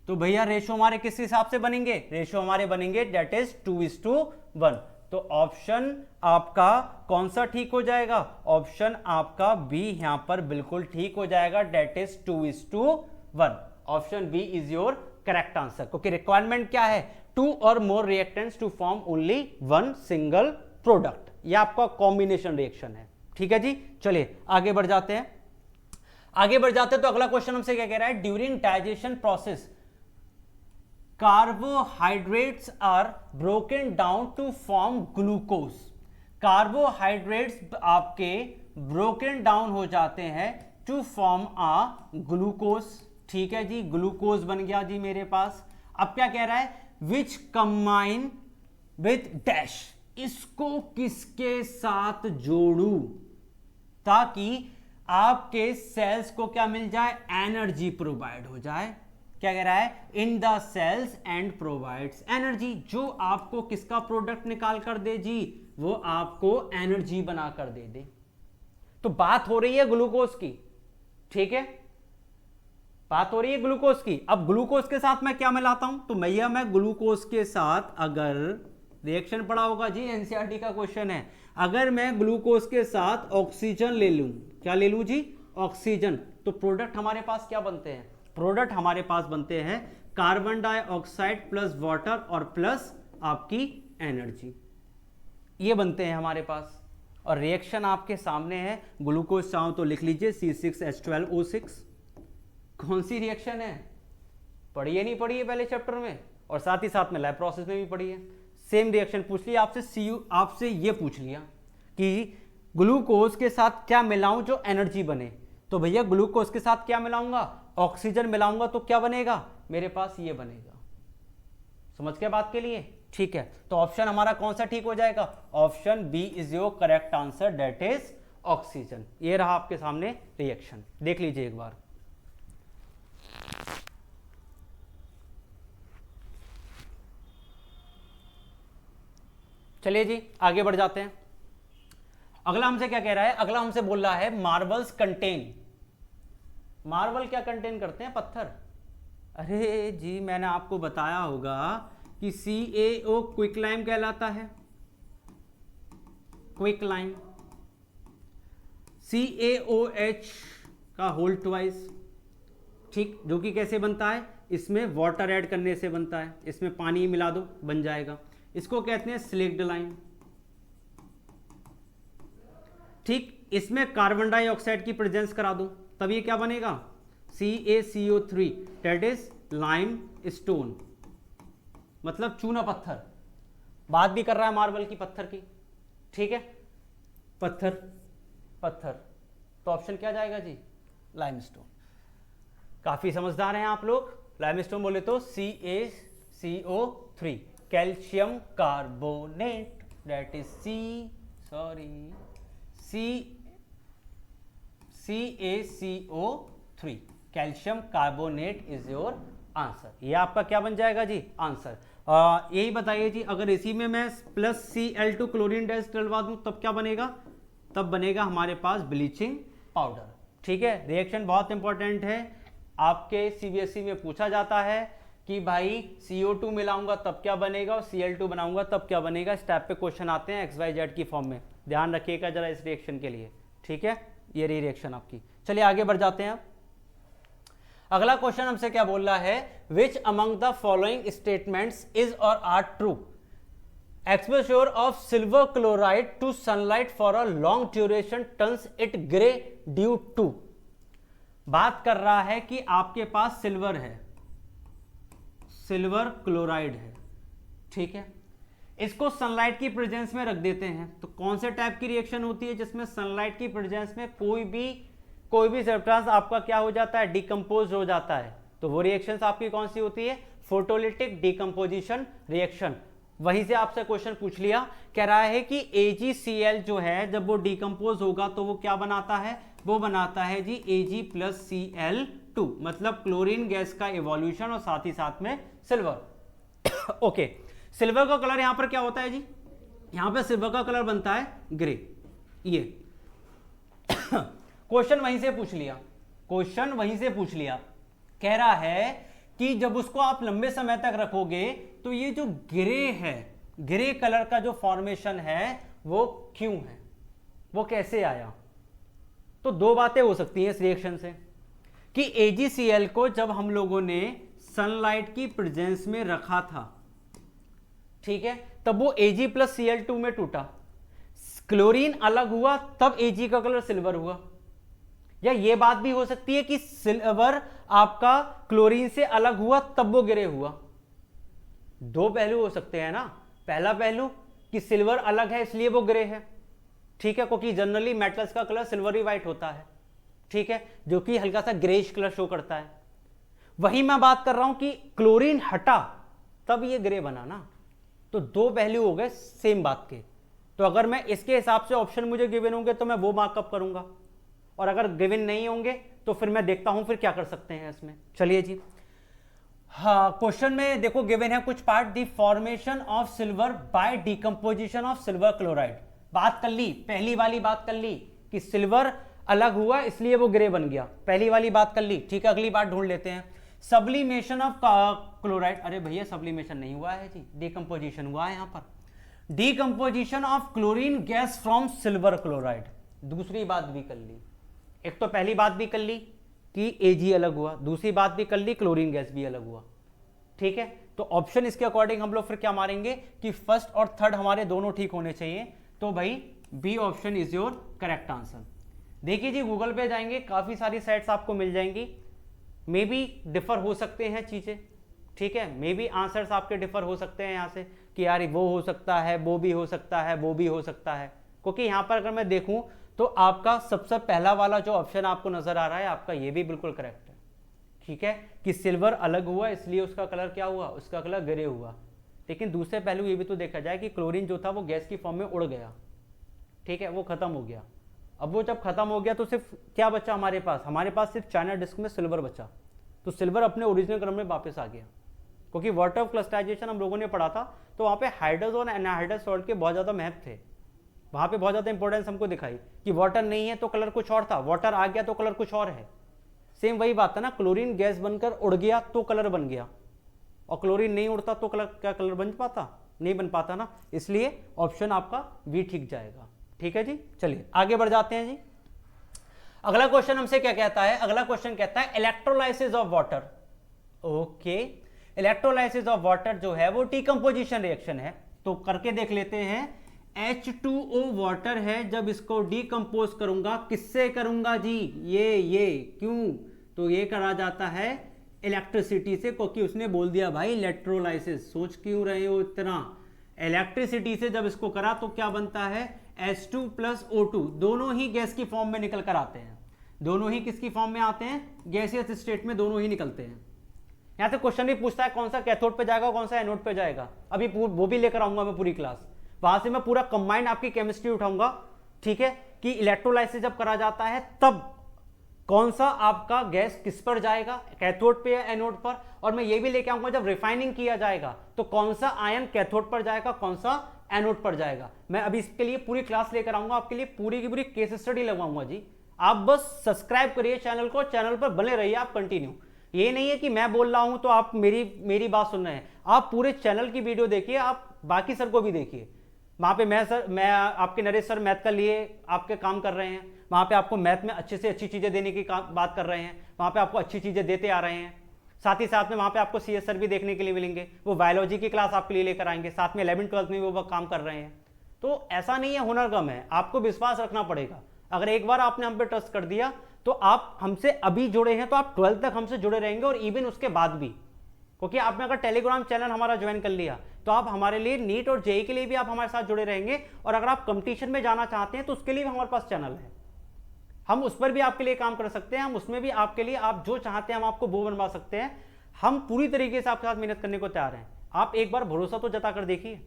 तो भैया रेशो हमारे किस हिसाब से बनेंगे, रेशो हमारे बनेंगे दैट इज 2:1। तो ऑप्शन आपका कौन सा ठीक हो जाएगा? ऑप्शन आपका बी यहां पर बिल्कुल ठीक हो जाएगा, that is 2:1। Option B is your correct answer, क्योंकि रिक्वायरमेंट क्या है? 2 और more reactants to form only 1 single product. यह आपका कॉम्बिनेशन रिएक्शन है। ठीक है जी, चलिए आगे बढ़ जाते हैं। आगे बढ़ जाते हैं तो अगला क्वेश्चन हमसे क्या कह रहा है? During digestion process carbohydrates are broken down to form glucose. Carbohydrates आपके ब्रोकन डाउन हो जाते हैं टू फॉर्म आ ग्लूकोज। ठीक है जी, ग्लूकोज बन गया जी मेरे पास। अब क्या कह रहा है? विच कंबाइन विथ डैश, इसको किसके साथ जोड़ू ताकि आपके सेल्स को क्या मिल जाए? एनर्जी प्रोवाइड हो जाए। क्या कह रहा है? In the cells and provides energy. जो आपको किसका प्रोडक्ट निकाल कर दे जी? वो आपको एनर्जी बना कर दे दे। तो बात हो रही है ग्लूकोज की। ठीक है, बात हो रही है ग्लूकोज की। अब ग्लूकोज के साथ मैं क्या मिलाता हूं? तो भैया मैं ग्लूकोज के साथ, अगर रिएक्शन पड़ा होगा जी, एनसीईआरटी का क्वेश्चन है, अगर मैं ग्लूकोज के साथ ऑक्सीजन ले लूं, क्या ले लूं जी? ऑक्सीजन, तो प्रोडक्ट हमारे पास क्या बनते हैं? प्रोडक्ट हमारे पास बनते हैं कार्बन डाइऑक्साइड प्लस वाटर और प्लस आपकी एनर्जी, ये बनते हैं हमारे पास। और रिएक्शन आपके सामने है। ग्लूकोज चाहो तो लिख लीजिए C6H12O6। कौन सी रिएक्शन है? पढ़िए नहीं पढ़िए पहले चैप्टर में, और साथ ही साथ में लैब प्रोसेस में भी पढ़िए। सेम रिएक्शन पूछ लिया आपसे, आपसे ये पूछ लिया कि ग्लूकोज के साथ क्या मिलाऊं जो एनर्जी बने। तो भैया ग्लूकोज के साथ क्या मिलाऊंगा? ऑक्सीजन मिलाऊंगा तो क्या बनेगा? मेरे पास ये बनेगा। समझ के बात के लिए? ठीक है, तो ऑप्शन हमारा कौन सा ठीक हो जाएगा? Option B is your correct answer, that is oxygen. ये रहा आपके सामने रिएक्शन, देख लीजिए एक बार। चलिए जी आगे बढ़ जाते हैं। अगला हमसे क्या कह रहा है? अगला हमसे बोल रहा है मार्बल्स कंटेन। मार्बल क्या कंटेन करते हैं? पत्थर। अरे जी मैंने आपको बताया होगा कि CaO क्विकलाइम कहलाता है। क्विकलाइम CaOH का होल ट्वाइस, ठीक, जो कि कैसे बनता है? इसमें वाटर ऐड करने से बनता है। इसमें पानी मिला दो बन जाएगा। इसको कहते हैं स्लेक्ड लाइम। ठीक, इसमें कार्बन डाइऑक्साइड की प्रेजेंस करा दो तब ये क्या बनेगा? CaCO3, that is lime stone, मतलब चूना पत्थर। बात भी कर रहा है मार्बल की, पत्थर की। ठीक है, पत्थर पत्थर, तो ऑप्शन क्या जाएगा जी? लाइमस्टोन। काफी समझदार हैं आप लोग। लाइमस्टोन बोले तो CaCO3, calcium carbonate, that is CaCO3, calcium carbonate is your answer. ये आपका क्या बन जाएगा जी? आंसर। यही बताइए जी, अगर इसी में मैं प्लस Cl2 क्लोरीन डैश डलवा दूं तब क्या बनेगा? तब बनेगा हमारे पास ब्लीचिंग पाउडर। ठीक है, रिएक्शन बहुत इंपॉर्टेंट है। आपके CBSE में पूछा जाता है कि भाई CO2 मिलाऊंगा तब क्या बनेगा और Cl2 बनाऊंगा तब क्या बनेगा। इस टाइप पे क्वेश्चन आते हैं XYZ की फॉर्म में, ध्यान रखिएगा जरा इस रिएक्शन के लिए। ठीक है, ये रही रिएक्शन आपकी। चलिए आगे बढ़ जाते हैं। अगला क्वेश्चन हमसे क्या बोल रहा है? Which among the following statements is और are true? Exposure of silver chloride to sunlight for a long duration turns it grey due to. बात कर रहा है कि आपके पास सिल्वर है, सिल्वर क्लोराइड है। ठीक है, इसको सनलाइट की प्रेजेंस में रख देते हैं तो कौन से टाइप की रिएक्शन होती है जिसमें सनलाइट की प्रेजेंस में कोई भी सब्सटेंस आपका क्या हो जाता है? डिकम्पोज हो जाता है। तो वो रिएक्शंस आपकी कौन सी होती है? Photolytic decomposition reaction. वहीं से आपसे क्वेश्चन पूछ लिया, कह रहा है कि AgCl जो है जब वो डिकम्पोज होगा तो वो क्या बनाता है? वो बनाता है जी Ag प्लस Cl2, मतलब क्लोरीन गैस का इवोल्यूशन और साथ ही साथ में सिल्वर। ओके, सिल्वर का कलर यहां पर क्या होता है जी? यहां पर सिल्वर का कलर बनता है ग्रे। ये क्वेश्चन वहीं से पूछ लिया, क्वेश्चन वहीं से पूछ लिया। कह रहा है कि जब उसको आप लंबे समय तक रखोगे तो ये जो ग्रे है ग्रे कलर का जो फॉर्मेशन है वो क्यों है, वो कैसे आया? तो दो बातें हो सकती हैं इस रिएक्शन से कि AgCl को जब हम लोगों ने सनलाइट की प्रेजेंस में रखा था, ठीक है, तब वो Ag प्लस Cl2 में टूटा, क्लोरीन अलग हुआ, तब Ag का कलर सिल्वर हुआ। या ये बात भी हो सकती है कि सिल्वर आपका क्लोरीन से अलग हुआ तब वो ग्रे हुआ। दो पहलू हो सकते हैं ना। पहला पहलू कि सिल्वर अलग है इसलिए वो ग्रे है, ठीक है, क्योंकि जनरली मेटल्स का कलर सिल्वरी व्हाइट होता है, ठीक है, जो कि हल्का सा ग्रेइश कलर शो करता है। वही मैं बात कर रहा हूं कि क्लोरीन हटा तब ये ग्रे बना ना। तो दो पहलू हो गए सेम बात के। तो अगर मैं इसके हिसाब से ऑप्शन मुझे गिवन होंगे तो मैं वो मार्कअप करूंगा, और अगर गिवन नहीं होंगे तो फिर मैं देखता हूं फिर क्या कर सकते हैं इसमें। चलिए जी, हाँ, क्वेश्चन में देखो गिवन है कुछ part, the formation of silver by decomposition of silver chloride. बात कर ली, पहली वाली बात कर ली कि सिल्वर अलग हुआ इसलिए वो ग्रे बन गया, पहली वाली बात कर ली, ठीक है। अगली बात ढूंढ लेते हैं, सब्लिमेशन ऑफ क्लोराइड। अरे भैया सब्लिमेशन नहीं हुआ है जी, डिकम्पोजिशन हुआ है यहां पर। Decomposition of chlorine gas from silver chloride, दूसरी बात भी कर ली। एक तो पहली बात भी कर ली कि Ag अलग हुआ, दूसरी बात भी कर ली क्लोरीन गैस भी अलग हुआ, ठीक है। तो ऑप्शन इसके अकॉर्डिंग हम लोग फिर क्या मारेंगे कि फर्स्ट और थर्ड हमारे दोनों ठीक होने चाहिए। तो भाई B option is your correct answer. देखिए जी, गूगल पे जाएंगे काफी सारी साइट्स आपको मिल जाएंगी, मे बी डिफर हो सकते हैं चीजें, ठीक है, मे बी आंसर्स आपके डिफर हो सकते हैं यहाँ से कि यार वो हो सकता है, वो भी हो सकता है, वो भी हो सकता है। क्योंकि यहाँ पर अगर मैं देखूं तो आपका सबसे पहला वाला जो ऑप्शन आपको नजर आ रहा है आपका ये भी बिल्कुल करेक्ट है, ठीक है, कि सिल्वर अलग हुआ इसलिए उसका कलर क्या हुआ, उसका कलर ग्रे हुआ। लेकिन दूसरे पहलू ये भी तो देखा जाए कि क्लोरीन जो था वो गैस की फॉर्म में उड़ गया, ठीक है, वो खत्म हो गया। अब वो जब खत्म हो गया तो सिर्फ क्या बचा हमारे पास सिर्फ चाइना डिस्क में सिल्वर बचा। तो सिल्वर अपने ओरिजिनल क्रम में वापस आ गया, क्योंकि वाटर ऑफ क्लस्टराइजेशन हम लोगों ने पढ़ा था, तो वहाँ पे हाइड्रोजन और एनहाइड्रस सॉल्ट के बहुत ज़्यादा महत्व थे, वहाँ पे बहुत ज़्यादा इंपॉर्टेंस हमको दिखाई कि वाटर नहीं है तो कलर कुछ और था, वाटर आ गया तो कलर कुछ और है। सेम वही बात है ना, क्लोरीन गैस बनकर उड़ गया तो कलर बन गया, और क्लोरीन नहीं उड़ता तो कलर क्या कलर बन पाता, नहीं बन पाता ना। इसलिए ऑप्शन आपका बी ठीक जाएगा, ठीक है जी। चलिए आगे बढ़ जाते हैं जी। अगला क्वेश्चन हमसे क्या कहता है, अगला क्वेश्चन कहता है electrolysis of water. Okay, electrolysis of water जो है वो डीकंपोजिशन रिएक्शन है, तो करके देख लेते हैं। H2O वाटर है, जब इसको डीकंपोज करूंगा किससे करूंगा जी, ये क्यों, तो ये करा जाता है इलेक्ट्रिसिटी से, क्योंकि उसने बोल दिया भाई इलेक्ट्रोलाइसिस, सोच क्यों रहे हो इतना। इलेक्ट्रिसिटी से जब इसको करा तो क्या बनता है, H2 प्लस O2, दोनों ही गैस की फॉर्म में निकल कर आते हैं, दोनों ही किसकी फॉर्म में आते हैं, गैसियस स्टेट में दोनों ही निकलते हैं। यहां से क्वेश्चन भी पूछता है कौन सा कैथोड पे जाएगा कौन सा एनोड पे जाएगा, अभी वो भी लेकर आऊंगा मैं पूरी क्लास, वहां से मैं पूरा कंबाइंड आपकी केमिस्ट्री उठाऊंगा, ठीक है, कि इलेक्ट्रोलाइसिस जब करा जाता है तब कौन सा आपका गैस किस पर जाएगा, कैथोड पे या एनोड पर। और मैं ये भी लेके आऊंगा जब रिफाइनिंग किया जाएगा तो कौन सा आयन कैथोड पर जाएगा, कौन सा एनोड पर जाएगा। मैं अभी इसके लिए पूरी क्लास लेकर आऊंगा, आपके लिए पूरी की पूरी केस स्टडी लगवाऊंगा जी। आप बस सब्सक्राइब करिए चैनल को, चैनल पर बने रहिए आप कंटिन्यू। ये नहीं है कि मैं बोल रहा हूं तो आप मेरी बात सुन रहे हैं, आप पूरे चैनल की वीडियो देखिए, आप बाकी सर को भी देखिए। वहां पे मैं आपके नरेश सर मैथ का लिए आपके काम कर रहे हैं, वहां पे आपको मैथ में अच्छे से अच्छी चीजें देने की बात कर रहे हैं, वहां पे आपको अच्छी चीजें देते आ रहे हैं। साथ ही साथ में वहां पे आपको CS सर भी देखने के लिए मिलेंगे, वो बायोलॉजी की क्लास आपके लिए लेकर आएंगे, साथ में 11th-12th में वो काम कर रहे हैं। तो ऐसा नहीं है हुनर कम है, आपको विश्वास रखना पड़ेगा। अगर एक बार आपने हम पे ट्रस्ट कर दिया तो आप हमसे अभी जुड़े हैं तो आप 12th तक हमसे जुड़े रहेंगे, और इवन उसके बाद भी, क्योंकि आपने अगर टेलीग्राम चैनल हमारा ज्वाइन कर लिया तो आप हमारे लिए नीट और जेई के लिए भी आप हमारे साथ जुड़े रहेंगे। और अगर आप कंपटीशन में जाना चाहते हैं तो उसके लिए भी हमारे पास चैनल है, हम उस पर भी आपके लिए काम कर सकते हैं, हम उसमें भी आपके लिए आप जो चाहते हैं हम आपको वो बनवा सकते हैं। हम पूरी तरीके से आपके साथ मेहनत करने को तैयार हैं। आप एक बार भरोसा तो जता कर देखिए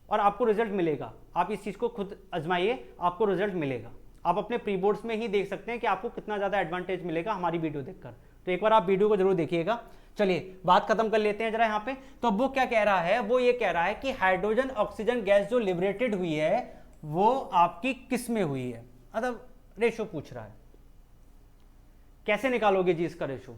और आपको रिजल्ट मिलेगा। आप इस चीज को खुद आजमाइए, आपको रिजल्ट मिलेगा। आप अपने प्री बोर्ड्स में ही देख सकते हैं कि आपको कितना ज्यादा एडवांटेज मिलेगा हमारी वीडियो देखकर। तो एक बार आप वीडियो को जरूर देखिएगा। चलिए बात खत्म कर लेते हैं जरा यहाँ पे। तो वो क्या कह रहा है, वो ये कह रहा है कि हाइड्रोजन ऑक्सीजन गैस जो लिबरेटेड हुई है वो आपकी किस में हुई है, मतलब रेशो पूछ रहा है। कैसे निकालोगे जी इसका रेशो,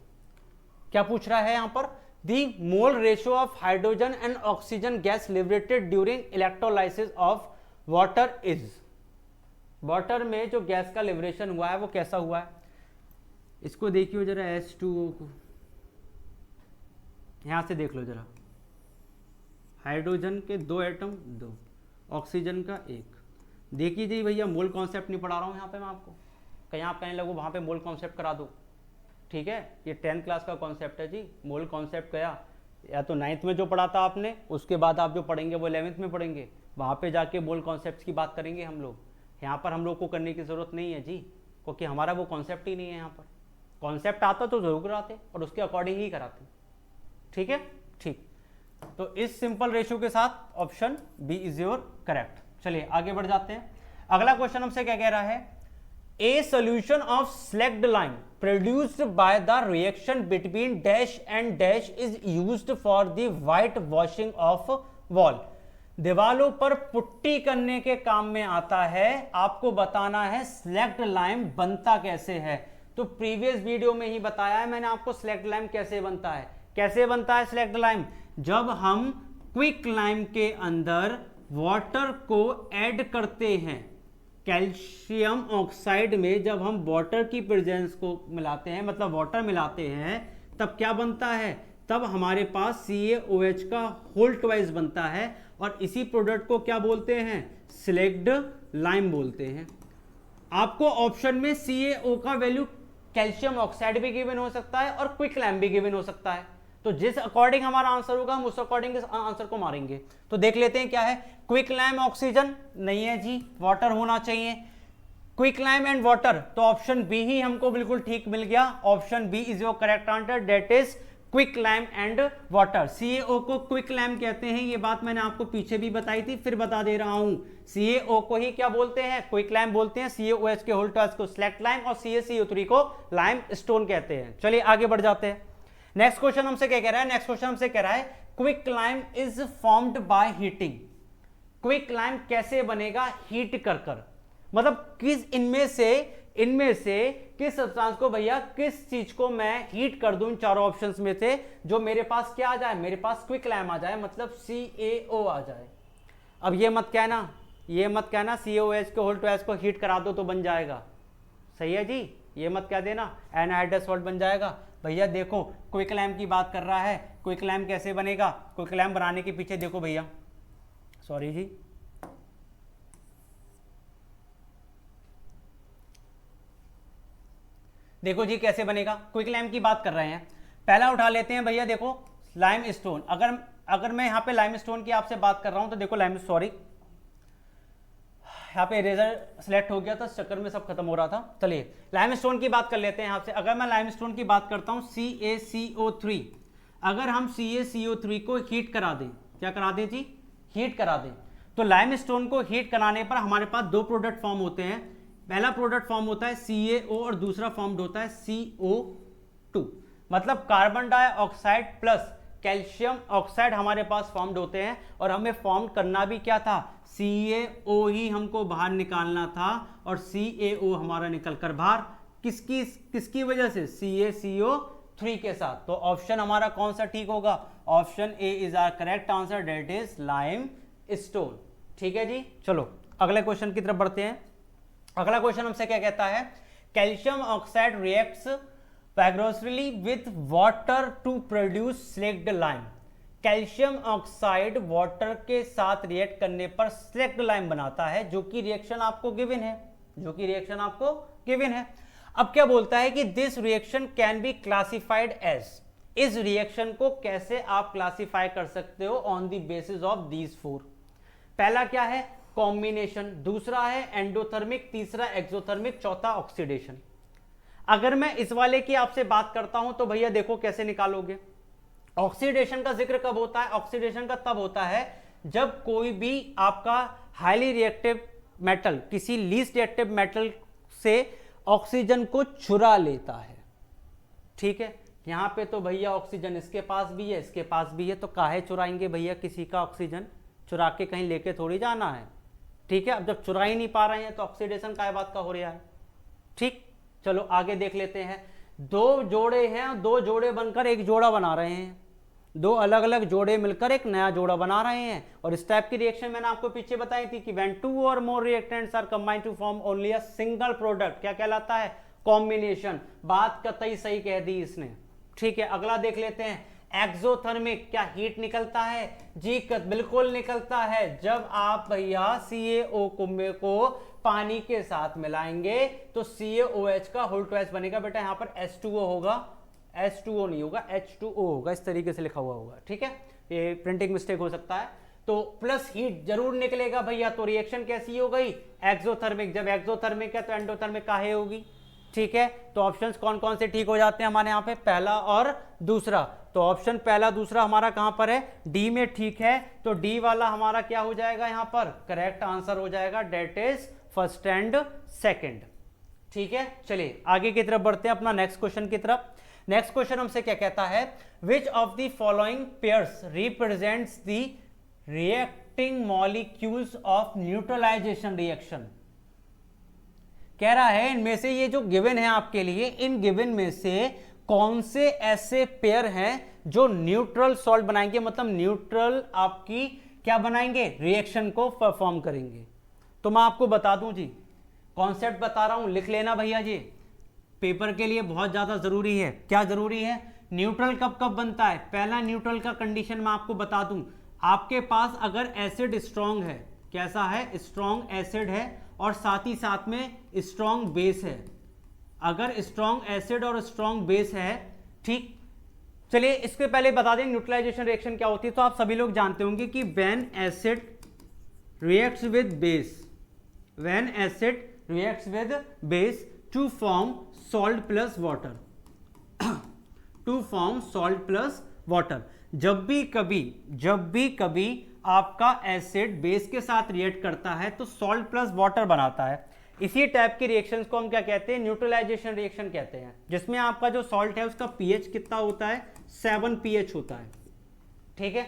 क्या पूछ रहा है यहां पर the mole ratio of hydrogen and oxygen gas liberated during electrolysis of water is. Water में जो गैस का लिबरेशन हुआ है वो कैसा हुआ है, इसको देखिए जरा, H2O को यहां से देख लो जरा, हाइड्रोजन के 2 एटम 2, ऑक्सीजन का 1। देखिए जी भैया, मोल कॉन्सेप्ट नहीं पढ़ा रहा हूं यहाँ पे मैं आपको, कहीं आप कहने लगो वहां पे मोल कॉन्सेप्ट करा दो, ठीक है। ये 10th क्लास का कॉन्सेप्ट है जी। मोल कॉन्सेप्ट गया या तो 9th में जो पढ़ा था आपने, उसके बाद आप जो पढ़ेंगे वो 11th में पढ़ेंगे, वहां पे जाके मोल कॉन्सेप्ट की बात करेंगे हम लोग। यहाँ पर हम लोग को करने की जरूरत नहीं है जी, क्योंकि हमारा वो कॉन्सेप्ट ही नहीं है। यहाँ पर कॉन्सेप्ट आता तो जरूर कराते और उसके अकॉर्डिंग ही कराते, ठीक है। ठीक, तो इस सिंपल रेशियो के साथ option B is your correct. चलिए आगे बढ़ जाते हैं। अगला क्वेश्चन हमसे क्या कह रहा है, a solution of slagged lime produced by the reaction between dash and dash is used for the white washing of wall. दीवालों पर पुट्टी करने के काम में आता है। आपको बताना है स्लैग्ड लाइम बनता कैसे है। तो प्रीवियस वीडियो में ही बताया है मैंने आपको स्लैग्ड लाइम कैसे बनता है। कैसे बनता है स्लैग्ड लाइम, जब हम क्विक लाइम के अंदर वाटर को ऐड करते हैं, कैल्शियम ऑक्साइड में जब हम वाटर की प्रेजेंस को मिलाते हैं, मतलब वाटर मिलाते हैं, तब क्या बनता है, तब हमारे पास CaOH का होल ट्वाइस बनता है। और इसी प्रोडक्ट को क्या बोलते हैं, स्लैग्ड लाइम बोलते हैं। आपको ऑप्शन में CaO का वैल्यू कैल्शियम ऑक्साइड भी गिवन हो सकता है और क्विक लाइम भी गिवन हो सकता है। तो जिस अकॉर्डिंग हमारा आंसर होगा हम उस अकॉर्डिंग इस आंसर को मारेंगे। तो देख लेते हैं क्या है। क्विक लाइम ऑक्सीजन नहीं है जी, वाटर होना चाहिए। क्विक लाइम एंड वाटर, तो ऑप्शन बी ही हमको बिल्कुल ठीक मिल गया। Option B is your correct answer, that is quicklime and water. CaO को क्विक लाइम कहते हैं, ये बात मैंने आपको पीछे भी बताई थी, फिर बता दे रहा हूं। CaO को ही क्या बोलते हैं, क्विक लाइम बोलते हैं। CaOH के होल ट्वाइस को स्लैग्ड लाइम और CaCO3 को लाइम स्टोन कहते हैं। चलिए आगे बढ़ जाते हैं। नेक्स्ट क्वेश्चन हमसे क्या कह रहा है, नेक्स्ट क्वेश्चन हमसे कह रहा है quick lime is formed by heating. Quick lime कैसे बनेगा, हीट कर कर, मतलब किस इनमें से किस सब्सटेंस को भैया, किस चीज को मैं हीट कर दूं इन चारों ऑप्शंस में से, जो मेरे पास क्या आ जाए, मेरे पास क्विक लाइम आ जाए, मतलब CaO आ जाए। अब ये मत कहना CaOH के होल ट्वाइस को हीट करा दो तो बन जाएगा, सही है जी। ये मत कह देना एनहाइड्रस सॉल्ट बन जाएगा। भैया देखो क्विक लाइम की बात कर रहा है, क्विक लाइम कैसे बनेगा, क्विक लाइम बनाने के पीछे देखो भैया, सॉरी जी, देखो जी कैसे बनेगा। क्विक लाइम की बात कर रहे हैं, पहला उठा लेते हैं भैया, देखो लाइम स्टोन। अगर मैं यहाँ पे लाइम स्टोन की आपसे बात कर रहा हूं तो देखो यहाँ पे इरेजर सिलेक्ट हो गया था, इस चक्कर में सब खत्म हो रहा था। चलिए लाइम स्टोन की बात कर लेते हैं यहाँ से। अगर मैं लाइम स्टोन की बात करता हूँ CaCO3, अगर हम CaCO3 को हीट करा दें, क्या करा दें जी, हीट करा दें, तो लाइम स्टोन को हीट कराने पर हमारे पास दो प्रोडक्ट फॉर्म होते हैं। पहला प्रोडक्ट फॉर्म होता है CaO और दूसरा फॉर्म होता है CO2, मतलब carbon dioxide plus calcium oxide हमारे पास फॉर्म्ड होते हैं। और हमें फॉर्म करना भी क्या था, CaO ही हमको बाहर निकालना था, और CaO हमारा निकल कर बाहर किसकी वजह से, CaCO3 के साथ। तो ऑप्शन हमारा कौन सा ठीक होगा, option A is our correct answer, that is limestone. ठीक है जी, चलो अगले क्वेश्चन की तरफ बढ़ते हैं। अगला क्वेश्चन हमसे क्या कहता है, calcium oxide reacts vigorously with water to produce slaked lime. Calcium oxide water के साथ रिएक्ट करने पर स्लैग्ड लाइम बनाता है, जो कि रिएक्शन आपको गिवन है, अब क्या बोलता है कि this reaction can be classified as, इस रिएक्शन को कैसे आप क्लासिफाई कर सकते हो on the basis of these four. पहला क्या है, कॉम्बिनेशन, दूसरा है एंडोथर्मिक, तीसरा एक्सोथर्मिक, चौथा ऑक्सीडेशन। अगर मैं इस वाले की आपसे बात करता हूं तो भैया देखो कैसे निकालोगे। ऑक्सीडेशन का जिक्र कब होता है, ऑक्सीडेशन का तब होता है जब कोई भी आपका हाईली रिएक्टिव मेटल किसी लीस्ट रिएक्टिव मेटल से ऑक्सीजन को चुरा लेता है। ठीक है, यहां पे तो भैया ऑक्सीजन इसके पास भी है, इसके पास भी है, तो काहे चुराएंगे भैया किसी का ऑक्सीजन, चुरा के कहीं लेके थोड़ी जाना है। ठीक है, अब जब चुरा ही नहीं पा रहे हैं तो ऑक्सीडेशन काय बात का हो रहा है। ठीक, चलो आगे देख लेते हैं। दो जोड़े हैं, दो जोड़े बनकर एक जोड़ा बना रहे हैं। दो अलग अलग जोड़े मिलकर एक नया जोड़ा बना रहे हैं। और इस टाइप की रिएक्शन मैंने आपको पीछे बताई थी कि व्हेन टू और more reactants are combined to form only a single product, क्या कहलाता है? कॉम्बिनेशन। बात कतई सही कह दी इसने। ठीक है, अगला देख लेते हैं। एक्सोथर्मिक, क्या हीट निकलता है? जी बिल्कुल निकलता है। जब आप भैया CaO को पानी के साथ मिलाएंगे तो CaOH का होल ट्वाइस बनेगा। बेटा यहाँ पर H2O होगा, H2O नहीं होगा, H2O होगा, इस तरीके से लिखा हुआ होगा। ठीक है, ये प्रिंटिंग मिस्टेक हो सकता है। तो प्लस हीट जरूर निकलेगा भैया। तो रिएक्शन कैसी हो गई? एक्सोथर्मिक। जब एक्सोथर्मिक है तो एंडोथर्मिक काहे होगी? ठीक है, तो ऑप्शंस कौन कौन से ठीक हो जाते हैं हमारे यहाँ पे? पहला और दूसरा। तो ऑप्शन पहला दूसरा हमारा कहां पर है? डी में। ठीक है, तो डी वाला हमारा क्या हो जाएगा यहां पर? करेक्ट आंसर हो जाएगा, that is first and second. ठीक है, चलिए आगे की तरफ बढ़ते हैं अपना नेक्स्ट क्वेश्चन की तरफ। नेक्स्ट क्वेश्चन हमसे क्या कहता है? Which of the following pairs represents the reacting molecules of neutralisation reaction. कह रहा है इनमें से, ये जो गिवन है आपके लिए, इन गिवन में से कौन से ऐसे पेयर हैं जो न्यूट्रल सॉल्ट बनाएंगे, मतलब न्यूट्रल आपकी क्या बनाएंगे? रिएक्शन को परफॉर्म करेंगे। तो मैं आपको बता दूं जी, कॉन्सेप्ट बता रहा हूं, लिख लेना भैया जी, पेपर के लिए बहुत ज्यादा जरूरी है। क्या जरूरी है? न्यूट्रल कब कब बनता है? पहला न्यूट्रल का कंडीशन मैं आपको बता दूं, आपके पास अगर एसिड स्ट्रॉन्ग है, कैसा है? स्ट्रॉन्ग एसिड है और साथ ही साथ में स्ट्रॉन्ग बेस है। अगर स्ट्रॉन्ग एसिड और स्ट्रॉन्ग बेस है, ठीक। चलिए इसके पहले बता दें न्यूट्रलाइजेशन रिएक्शन क्या होती है। तो आप सभी लोग जानते होंगे कि when acid reacts with base, when acid reacts with base to form salt plus water, to form salt plus water. जब भी कभी आपका एसिड बेस के साथ रिएक्ट करता है तो सॉल्ट प्लस वाटर बनाता है। इसी टाइप की रिएक्शंस को हम क्या कहते हैं? न्यूट्रलाइजेशन रिएक्शन कहते हैं, जिसमें आपका जो सॉल्ट है उसका पीएच कितना होता है? 7 pH होता है। ठीक है,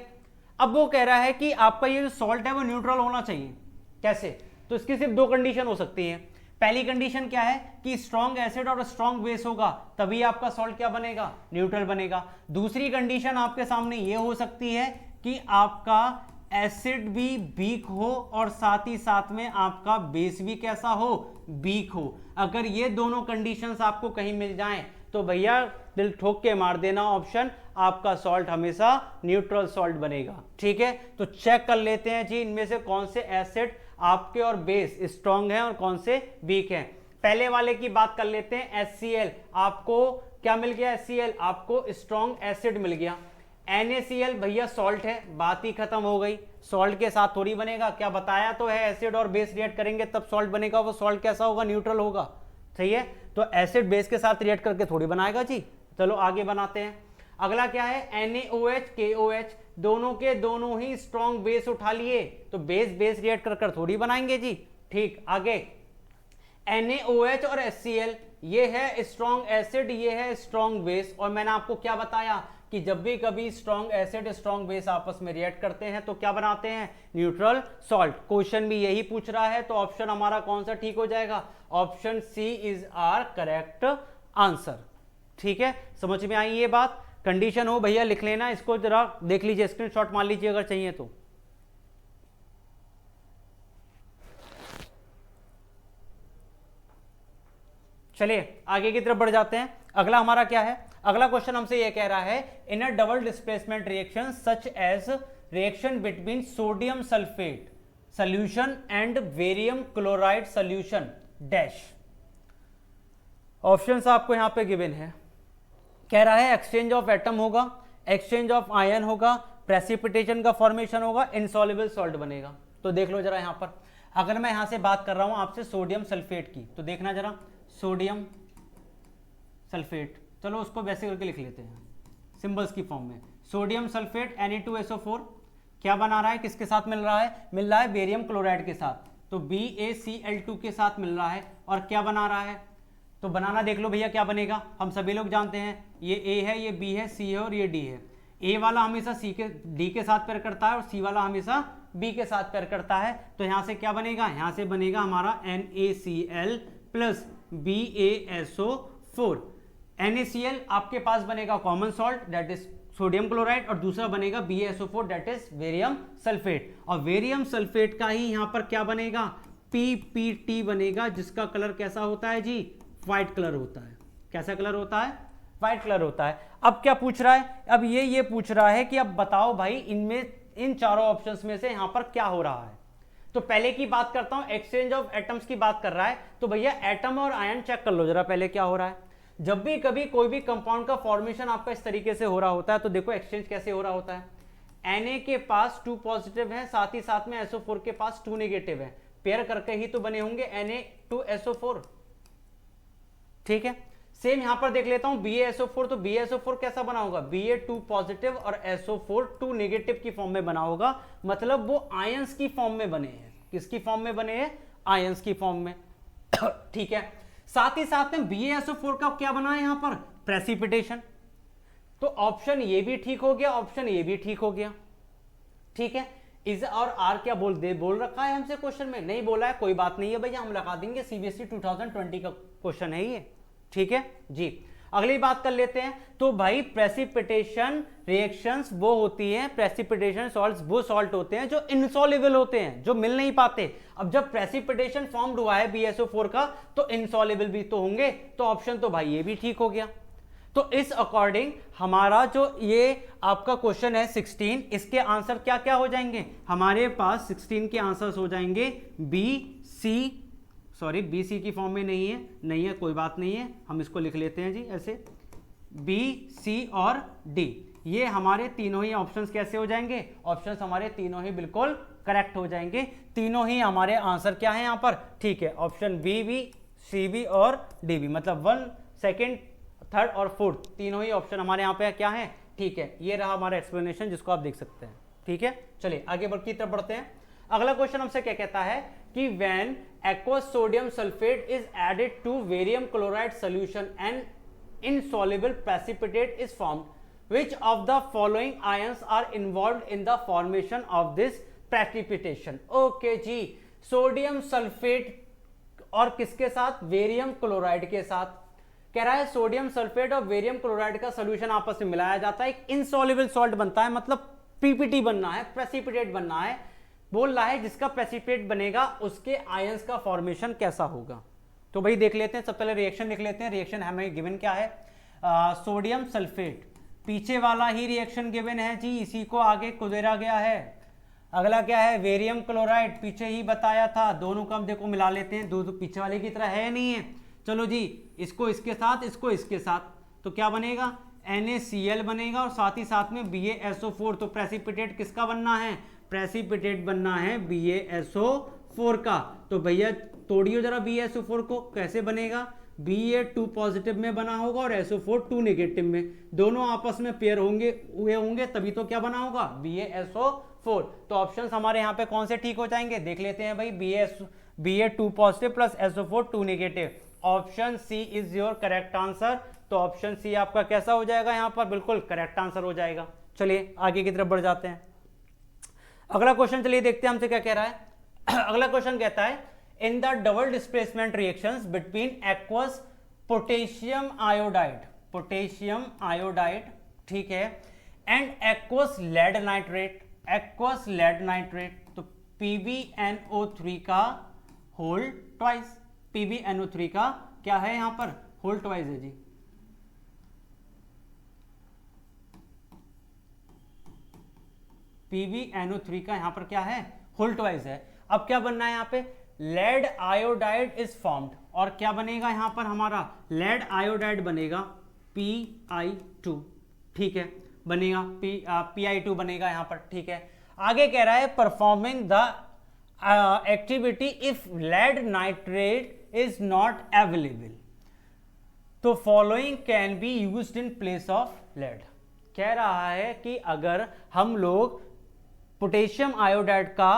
अब वो कह रहा है कि आपका ये जो सॉल्ट है वो न्यूट्रल होना चाहिए। कैसे? तो इसकी सिर्फ दो कंडीशन हो सकती है। पहली कंडीशन क्या है कि स्ट्रॉन्ग एसिड और स्ट्रॉन्ग बेस होगा, तभी आपका सॉल्ट क्या बनेगा? न्यूट्रल बनेगा। दूसरी कंडीशन आपके सामने ये हो सकती है कि आपका एसिड भी वीक हो और साथ ही साथ में आपका बेस भी कैसा हो? वीक हो। अगर ये दोनों कंडीशंस आपको कहीं मिल जाएं तो भैया दिल ठोक के मार देना ऑप्शन, आपका सॉल्ट हमेशा न्यूट्रल सॉल्ट बनेगा। ठीक है, तो चेक कर लेते हैं जी इनमें से कौन से एसिड आपके और बेस स्ट्रॉन्ग है और कौन से वीक है। पहले वाले की बात कर लेते हैं, HCl। आपको क्या मिल गया? HCl आपको स्ट्रॉन्ग एसिड मिल गया। NaCl भैया सॉल्ट है, बात ही खत्म हो गई। सॉल्ट के साथ थोड़ी बनेगा, क्या बताया तो है एसिड और बेस रिएक्ट करेंगे तब सॉल्ट बनेगा। वो सॉल्ट कैसा होगा? न्यूट्रल होगा। सही है, तो एसिड बेस के साथ रिएक्ट करके थोड़ी बनाएगा जी। चलो आगे बनाते हैं। अगला क्या है? NaOH KOH, दोनों के दोनों ही स्ट्रॉन्ग बेस उठा लिए, तो बेस बेस रिएक्ट कर थोड़ी बनाएंगे जी। ठीक, आगे NaOH और HCl, ये है स्ट्रॉन्ग एसिड, ये है स्ट्रॉन्ग बेस। और मैंने आपको क्या बताया कि जब भी कभी स्ट्रॉन्ग एसिड स्ट्रॉन्ग बेस आपस में रिएक्ट करते हैं तो क्या बनाते हैं? Neutral salt. क्वेश्चन भी यही पूछ रहा है, तो ऑप्शन हमारा कौन सा ठीक हो जाएगा? Option C is our correct answer. ठीक है, समझ में आई ये बात? कंडीशन हो भैया लिख लेना, इसको जरा देख लीजिए, स्क्रीनशॉट मान लीजिए अगर चाहिए तो। चलिए आगे की तरफ बढ़ जाते हैं। अगला हमारा क्या है? अगला क्वेश्चन हमसे यह कह रहा है, in a double displacement reaction such as reaction between sodium sulphate solution and barium chloride solution dash. Options आपको यहां पे गिवन है। कह रहा है एक्सचेंज ऑफ एटम होगा, एक्सचेंज ऑफ आयन होगा, प्रेसिपिटेशन का फॉर्मेशन होगा, इनसॉल्युबल सॉल्ट बनेगा। तो देख लो जरा यहां पर, अगर मैं यहां से बात कर रहा हूं आपसे सोडियम सल्फेट की, तो देखना जरा सोडियम सल्फेट, चलो उसको वैसे करके लिख लेते हैं सिंबल्स की फॉर्म में। सोडियम सल्फेट Na2SO4 क्या बना रहा है? किसके साथ मिल रहा है? मिल रहा है बेरियम क्लोराइड के साथ, तो BaCl2 के साथ मिल रहा है। और क्या बना रहा है? तो बनाना देख लो भैया क्या बनेगा। हम सभी लोग जानते हैं ये A है, ये B है, C है और ये D है। A वाला हमेशा D के साथ पेयर करता है और C वाला हमेशा B के साथ पेयर करता है। तो यहां से क्या बनेगा? यहां से बनेगा हमारा NaCl प्लस BaSO4। NaCl आपके पास बनेगा common salt, that is sodium chloride, और दूसरा बनेगा BaSO4 दैट इज वेरियम सल्फेट। और वेरियम सल्फेट का ही यहां पर क्या बनेगा, PPT बनेगा, जिसका कलर कैसा होता है जी, व्हाइट कलर होता है। कैसा कलर होता है, व्हाइट कलर होता है। अब क्या पूछ रहा है, अब ये पूछ रहा है कि अब बताओ भाई इनमें, इन चारों ऑप्शंस में से यहां पर क्या हो रहा है। तो पहले की बात करता हूं, एक्सचेंज ऑफ एटम्स की बात कर रहा है, तो भैया एटम और आयन चेक कर लो जरा पहले क्या हो रहा है। जब भी कभी कोई भी कंपाउंड का फॉर्मेशन आपका इस तरीके से हो रहा होता है, तो देखो एक्सचेंज कैसे हो रहा होता है। Na के पास 2 पॉजिटिव है, साथ ही साथ में SO4 के पास 2 नेगेटिव है, पेयर करके ही तो बने होंगे Na2SO4, ठीक है। सेम यहां पर देख लेता हूं BaSO4, तो BaSO4 कैसा बना होगा, Ba2 पॉजिटिव और SO4 2 नेगेटिव की फॉर्म में बना होगा, मतलब वो आयंस की फॉर्म में बने हैं। किसकी फॉर्म में बने हैं, आयंस की फॉर्म में, ठीक है। साथ ही साथ में BaSO4 का क्या बना है यहां पर, प्रेसिपिटेशन। तो ऑप्शन ये भी ठीक हो गया, ऑप्शन ये भी ठीक हो गया, ठीक है। इज और आर क्या बोल रखा है हमसे क्वेश्चन में, नहीं बोला है, कोई बात नहीं है भैया, हम लगा देंगे, CBSE 2020 का क्वेश्चन है ये, ठीक है जी। अगली बात कर लेते हैं, तो भाई प्रेसिपिटेशन रिएक्शंस वो होती हैं, प्रेसिपिटेशन सॉल्ट्स वो सॉल्ट होते हैं जो इनसॉल्युबल होते हैं, जो मिल नहीं पाते। अब जब प्रेसिपिटेशन फॉर्म्ड हुआ है BaSO4 का, तो इनसॉल्युबल भी तो होंगे, तो ऑप्शन तो भाई ये भी ठीक हो गया। तो इस अकॉर्डिंग हमारा जो ये आपका क्वेश्चन है 16, इसके आंसर क्या क्या हो जाएंगे, हमारे पास 16 के आंसर्स हो जाएंगे बी सी की फॉर्म में नहीं है, कोई बात नहीं है, हम इसको लिख लेते हैं जी ऐसे, B, C और D, ये हमारे तीनों ही ऑप्शंस कैसे हो जाएंगे, ऑप्शंस हमारे तीनों ही बिल्कुल करेक्ट हो जाएंगे। तीनों ही हमारे आंसर क्या है यहाँ पर, ठीक है, ऑप्शन B, C और D, मतलब 1, 2, 3 और 4 तीनों ही ऑप्शन हमारे यहाँ पे क्या है, ठीक है। ये रहा हमारा एक्सप्लेनेशन, जिसको आप देख सकते हैं, ठीक है। चलिए आगे की तरफ बढ़ते हैं। अगला क्वेश्चन हमसे क्या कहता है कि when aqueous sodium sulfate is added to barium chloride solution and insoluble precipitate is formed, which of the following ions are involved in the formation of this precipitation? Okay जी, सोडियम सल्फेट और किसके साथ, वेरियम chloride के साथ। कह रहा है sodium sulphate और वेरियम क्लोराइड का सोल्यूशन आपस में मिलाया जाता है, एक इनसॉल्युबल सॉल्ट बनता है, मतलब PPT बनना है, प्रेसिपिटेट बनना है। बोल रहा है जिसका प्रेसिपिटेट बनेगा उसके आयंस का फॉर्मेशन कैसा होगा। तो भाई देख लेते हैं, सबसे पहले रिएक्शन लिख लेते हैं। रिएक्शन हमें गिवन क्या है, सोडियम सल्फेट, पीछे वाला ही रिएक्शन गिवन है जी, इसी को आगे कुदेरा गया है। अगला क्या है, वेरियम क्लोराइड, पीछे ही बताया था, दोनों को हम देखो मिला लेते हैं, दो पीछे वाले की तरह है नहीं है। चलो जी, इसको इसके साथ, इसको इसके साथ, तो क्या बनेगा, NaCl बनेगा, और साथ ही साथ में BaSO4। तो प्रेसिपिटेट किसका बनना है, प्रेसिपिटेट बनना है BaSO4 का। तो भैया तोड़ियो जरा BaSO4 को, कैसे बनेगा, Ba2 पॉजिटिव में बना होगा और SO4 2 नेगेटिव में, दोनों आपस में पेयर हुए होंगे तभी तो क्या बना होगा, BaSO4। तो ऑप्शंस हमारे यहाँ पे कौन से ठीक हो जाएंगे, देख लेते हैं भाई, Ba2 positive plus SO4 2 negative, option C is your correct answer. तो ऑप्शन सी आपका कैसा हो जाएगा, यहाँ पर बिल्कुल करेक्ट आंसर हो जाएगा। चलिए आगे की तरफ बढ़ जाते हैं। अगला क्वेश्चन चलिए देखते हैं हमसे क्या कह रहा है। अगला क्वेश्चन कहता है, in the double displacement reactions between aqueous potassium iodide, ठीक है, एंड एक्वस लेड नाइट्रेट, तो PbNO3 का होल ट्वाइस, PbNO3 का क्या है यहां पर, होल ट्वाइस है जी। PbNO3 का यहां पर क्या है, होल ट्वाइस है। अब क्या बनना है यहां पे, लेड आयोडाइड इज फॉर्म्ड, और क्या बनेगा यहां पर हमारा, लेड आयोडाइड बनेगा Pi2, ठीक है, बनेगा Pi2 बनेगा यहां पर, ठीक है। आगे कह रहा है performing the activity if lead nitrate is not available, तो following can be used in place of lead. कह रहा है कि अगर हम लोग पोटेशियम आयोडाइड का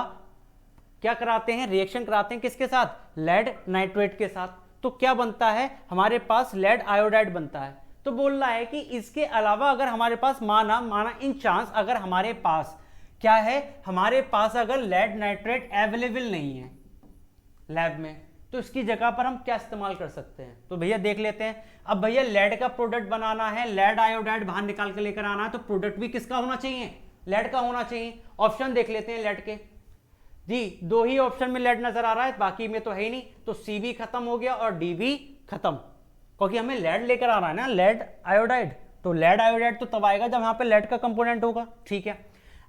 क्या कराते हैं, रिएक्शन कराते हैं किसके साथ, लेड नाइट्रेट के साथ, तो क्या बनता है हमारे पास, लेड आयोडाइड बनता है। तो बोल रहा है कि इसके अलावा अगर हमारे पास माना इन चांस अगर हमारे पास क्या है, हमारे पास अगर लेड नाइट्रेट अवेलेबल नहीं है लैब में, तो इसकी जगह पर हम क्या इस्तेमाल कर सकते हैं, तो भैया देख लेते हैं। अब भैया लेड का प्रोडक्ट बनाना है, लेड आयोडाइड बाहर निकाल के लेकर आना है, तो प्रोडक्ट भी किसका होना चाहिए, लेड का होना चाहिए। ऑप्शन देख लेते हैं लेड के जी, 2 ही ऑप्शन में लेड नजर आ रहा है, बाकी में तो है ही नहीं, तो सी भी खत्म हो गया और डी भी खत्म, क्योंकि हमें लेड लेकर आ रहा है ना, लेड आयोडाइड। तो लेड आयोडाइड तो तब आएगा जब यहां पे लेड का कंपोनेंट होगा, ठीक है।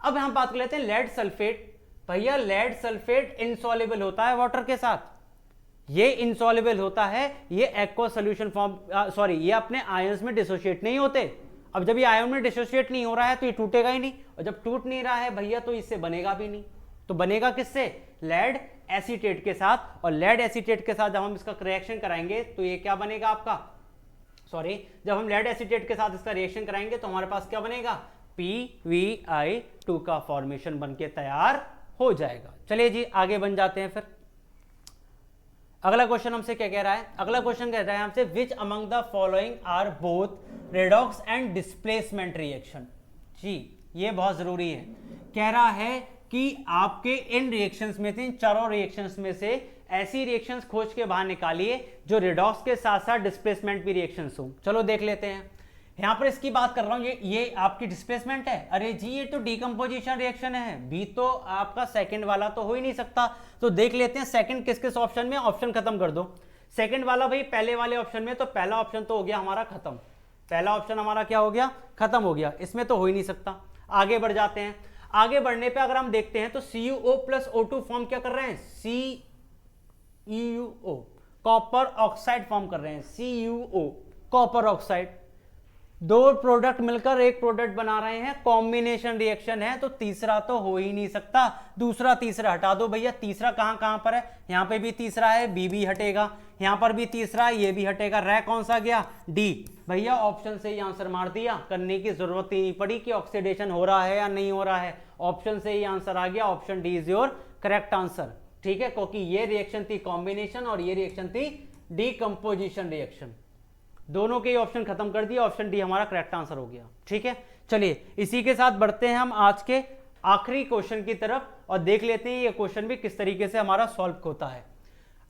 अब हम बात कर लेते हैं लेड सल्फेट। भैया लेड सल्फेट इनसॉल्युबल होता है वाटर के साथ, ये इनसॉल्युबल होता है, ये एक्वा सॉल्यूशन फॉर्म, सॉरी ये अपने आयंस में डिसोशिएट नहीं होते। अब जब ये आयन में डिसोशिएट नहीं हो रहा है तो ये टूटेगा ही नहीं, और जब टूट नहीं रहा है भैया तो इससे बनेगा भी नहीं। तो बनेगा किससे, लेड एसीटेट के साथ। और लेड एसीटेट के साथ जब हम इसका रिएक्शन कराएंगे तो ये क्या बनेगा आपका, सॉरी जब हम लेड एसीटेट के साथ इसका रिएक्शन कराएंगे तो हमारे पास क्या बनेगा, PVI2 का फॉर्मेशन बनके तैयार हो जाएगा। चलिए जी आगे बन जाते हैं फिर। अगला क्वेश्चन हमसे क्या कह रहा है, अगला क्वेश्चन कह रहा है हमसे which among the following are both redox and displacement reaction. जी ये बहुत जरूरी है, कह रहा है कि आपके इन रिएक्शंस में से, इन चारों रिएक्शंस में से ऐसी रिएक्शंस खोज के बाहर निकालिए जो रेडॉक्स के साथ साथ डिस्प्लेसमेंट भी रिएक्शंस हो। चलो देख लेते हैं, यहां पर इसकी बात कर रहा हूं, ये आपकी डिस्प्लेसमेंट है। अरे जी ये तो डीकंपोजिशन रिएक्शन है, बी तो आपका सेकंड वाला तो हो ही नहीं सकता। तो देख लेते हैं सेकंड किस किस ऑप्शन में, ऑप्शन खत्म कर दो। सेकंड वाला भाई पहले वाले ऑप्शन में, तो पहला ऑप्शन तो हो गया हमारा खत्म, पहला ऑप्शन हमारा क्या हो गया, खत्म हो गया, इसमें तो हो ही नहीं सकता। आगे बढ़ जाते हैं, आगे बढ़ने पे अगर हम देखते हैं तो CuO प्लस O2 फॉर्म क्या कर रहे हैं, CuO कॉपर ऑक्साइड फॉर्म कर रहे हैं, CuO कॉपर ऑक्साइड। 2 प्रोडक्ट मिलकर एक प्रोडक्ट बना रहे हैं, कॉम्बिनेशन रिएक्शन है, तो तीसरा तो हो ही नहीं सकता। दूसरा तीसरा हटा दो भैया, तीसरा कहां कहां पर है, यहां पे भी तीसरा है, बी भी हटेगा, यहां पर भी तीसरा है, ये भी हटेगा, रह कौन सा गया, डी। भैया ऑप्शन से ही आंसर मार दिया, करने की जरूरत ही नहीं पड़ी कि ऑक्सीडेशन हो रहा है या नहीं हो रहा है, ऑप्शन से ही आंसर आ गया। Option D is your correct answer, ठीक है, क्योंकि ये रिएक्शन थी कॉम्बिनेशन और ये रिएक्शन थी डीकंपोजिशन रिएक्शन, दोनों के ऑप्शन खत्म कर दिया, ऑप्शन डी हमारा करेक्ट आंसर हो गया, ठीक है। चलिए इसी के साथ बढ़ते हैं हम आज के आखिरी क्वेश्चन की तरफ और देख लेते हैं ये क्वेश्चन भी किस तरीके से हमारा सॉल्व होता है।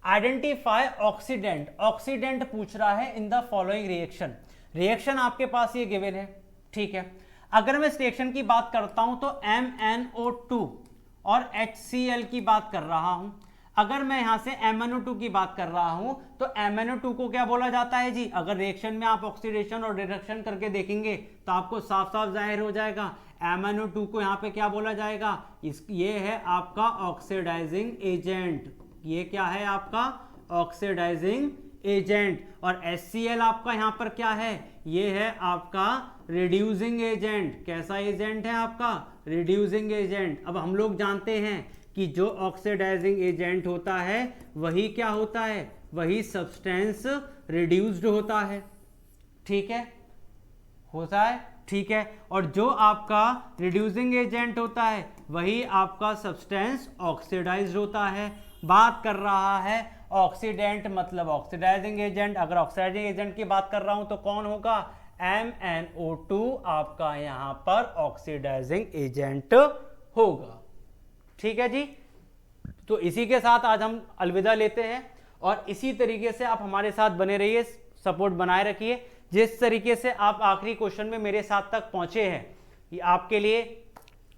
आइडेंटिफाई ऑक्सीडेंट, ऑक्सीडेंट पूछ रहा है in the following reaction. Reaction आपके पास ये गिवन है, ठीक है। अगर मैं इस रिएक्शन की बात करता हूं तो MnO2 और HCl की बात कर रहा हूं। अगर मैं यहां से MnO2 की बात कर रहा हूं तो MnO2 को क्या बोला जाता है जी, अगर रिएक्शन में आप ऑक्सीडेशन और रिडक्शन करके देखेंगे तो आपको साफ साफ जाहिर हो जाएगा, MnO2 को यहां पे क्या बोला जाएगा, ये है आपका ऑक्सीडाइजिंग एजेंट, ये क्या है आपका ऑक्सीडाइजिंग एजेंट। और HCl आपका यहां पर क्या है, ये है आपका रिड्यूसिंग एजेंट। कैसा एजेंट है आपका, रिड्यूसिंग एजेंट। अब हम लोग जानते हैं कि जो ऑक्सीडाइजिंग एजेंट होता है वही क्या होता है, वही सब्सटेंस रिड्यूस्ड होता है, ठीक है, होता है, ठीक है। और जो आपका रिड्यूसिंग एजेंट होता है वही आपका सब्सटेंस ऑक्सीडाइज्ड होता है। बात कर रहा है ऑक्सीडेंट मतलब ऑक्सीडाइजिंग एजेंट, अगर ऑक्सीडाइजिंग एजेंट की बात कर रहा हूं तो कौन होगा, MnO2 आपका यहां पर ऑक्सीडाइजिंग एजेंट होगा, ठीक है जी। तो इसी के साथ आज हम अलविदा लेते हैं और इसी तरीके से आप हमारे साथ बने रहिए, सपोर्ट बनाए रखिए। जिस तरीके से आप आखिरी क्वेश्चन में मेरे साथ तक पहुंचे हैं, ये आपके लिए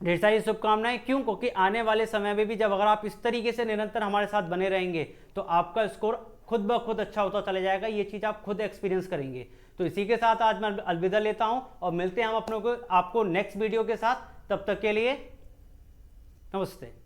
ढेर सारी शुभकामनाएं। क्यों, क्योंकि आने वाले समय में भी जब अगर आप इस तरीके से निरंतर हमारे साथ बने रहेंगे तो आपका स्कोर खुद ब खुद अच्छा होता चला जाएगा, ये चीज आप खुद एक्सपीरियंस करेंगे। तो इसी के साथ आज मैं अलविदा लेता हूं और मिलते हैं हम आपको नेक्स्ट वीडियो के साथ। तब तक के लिए नमस्ते।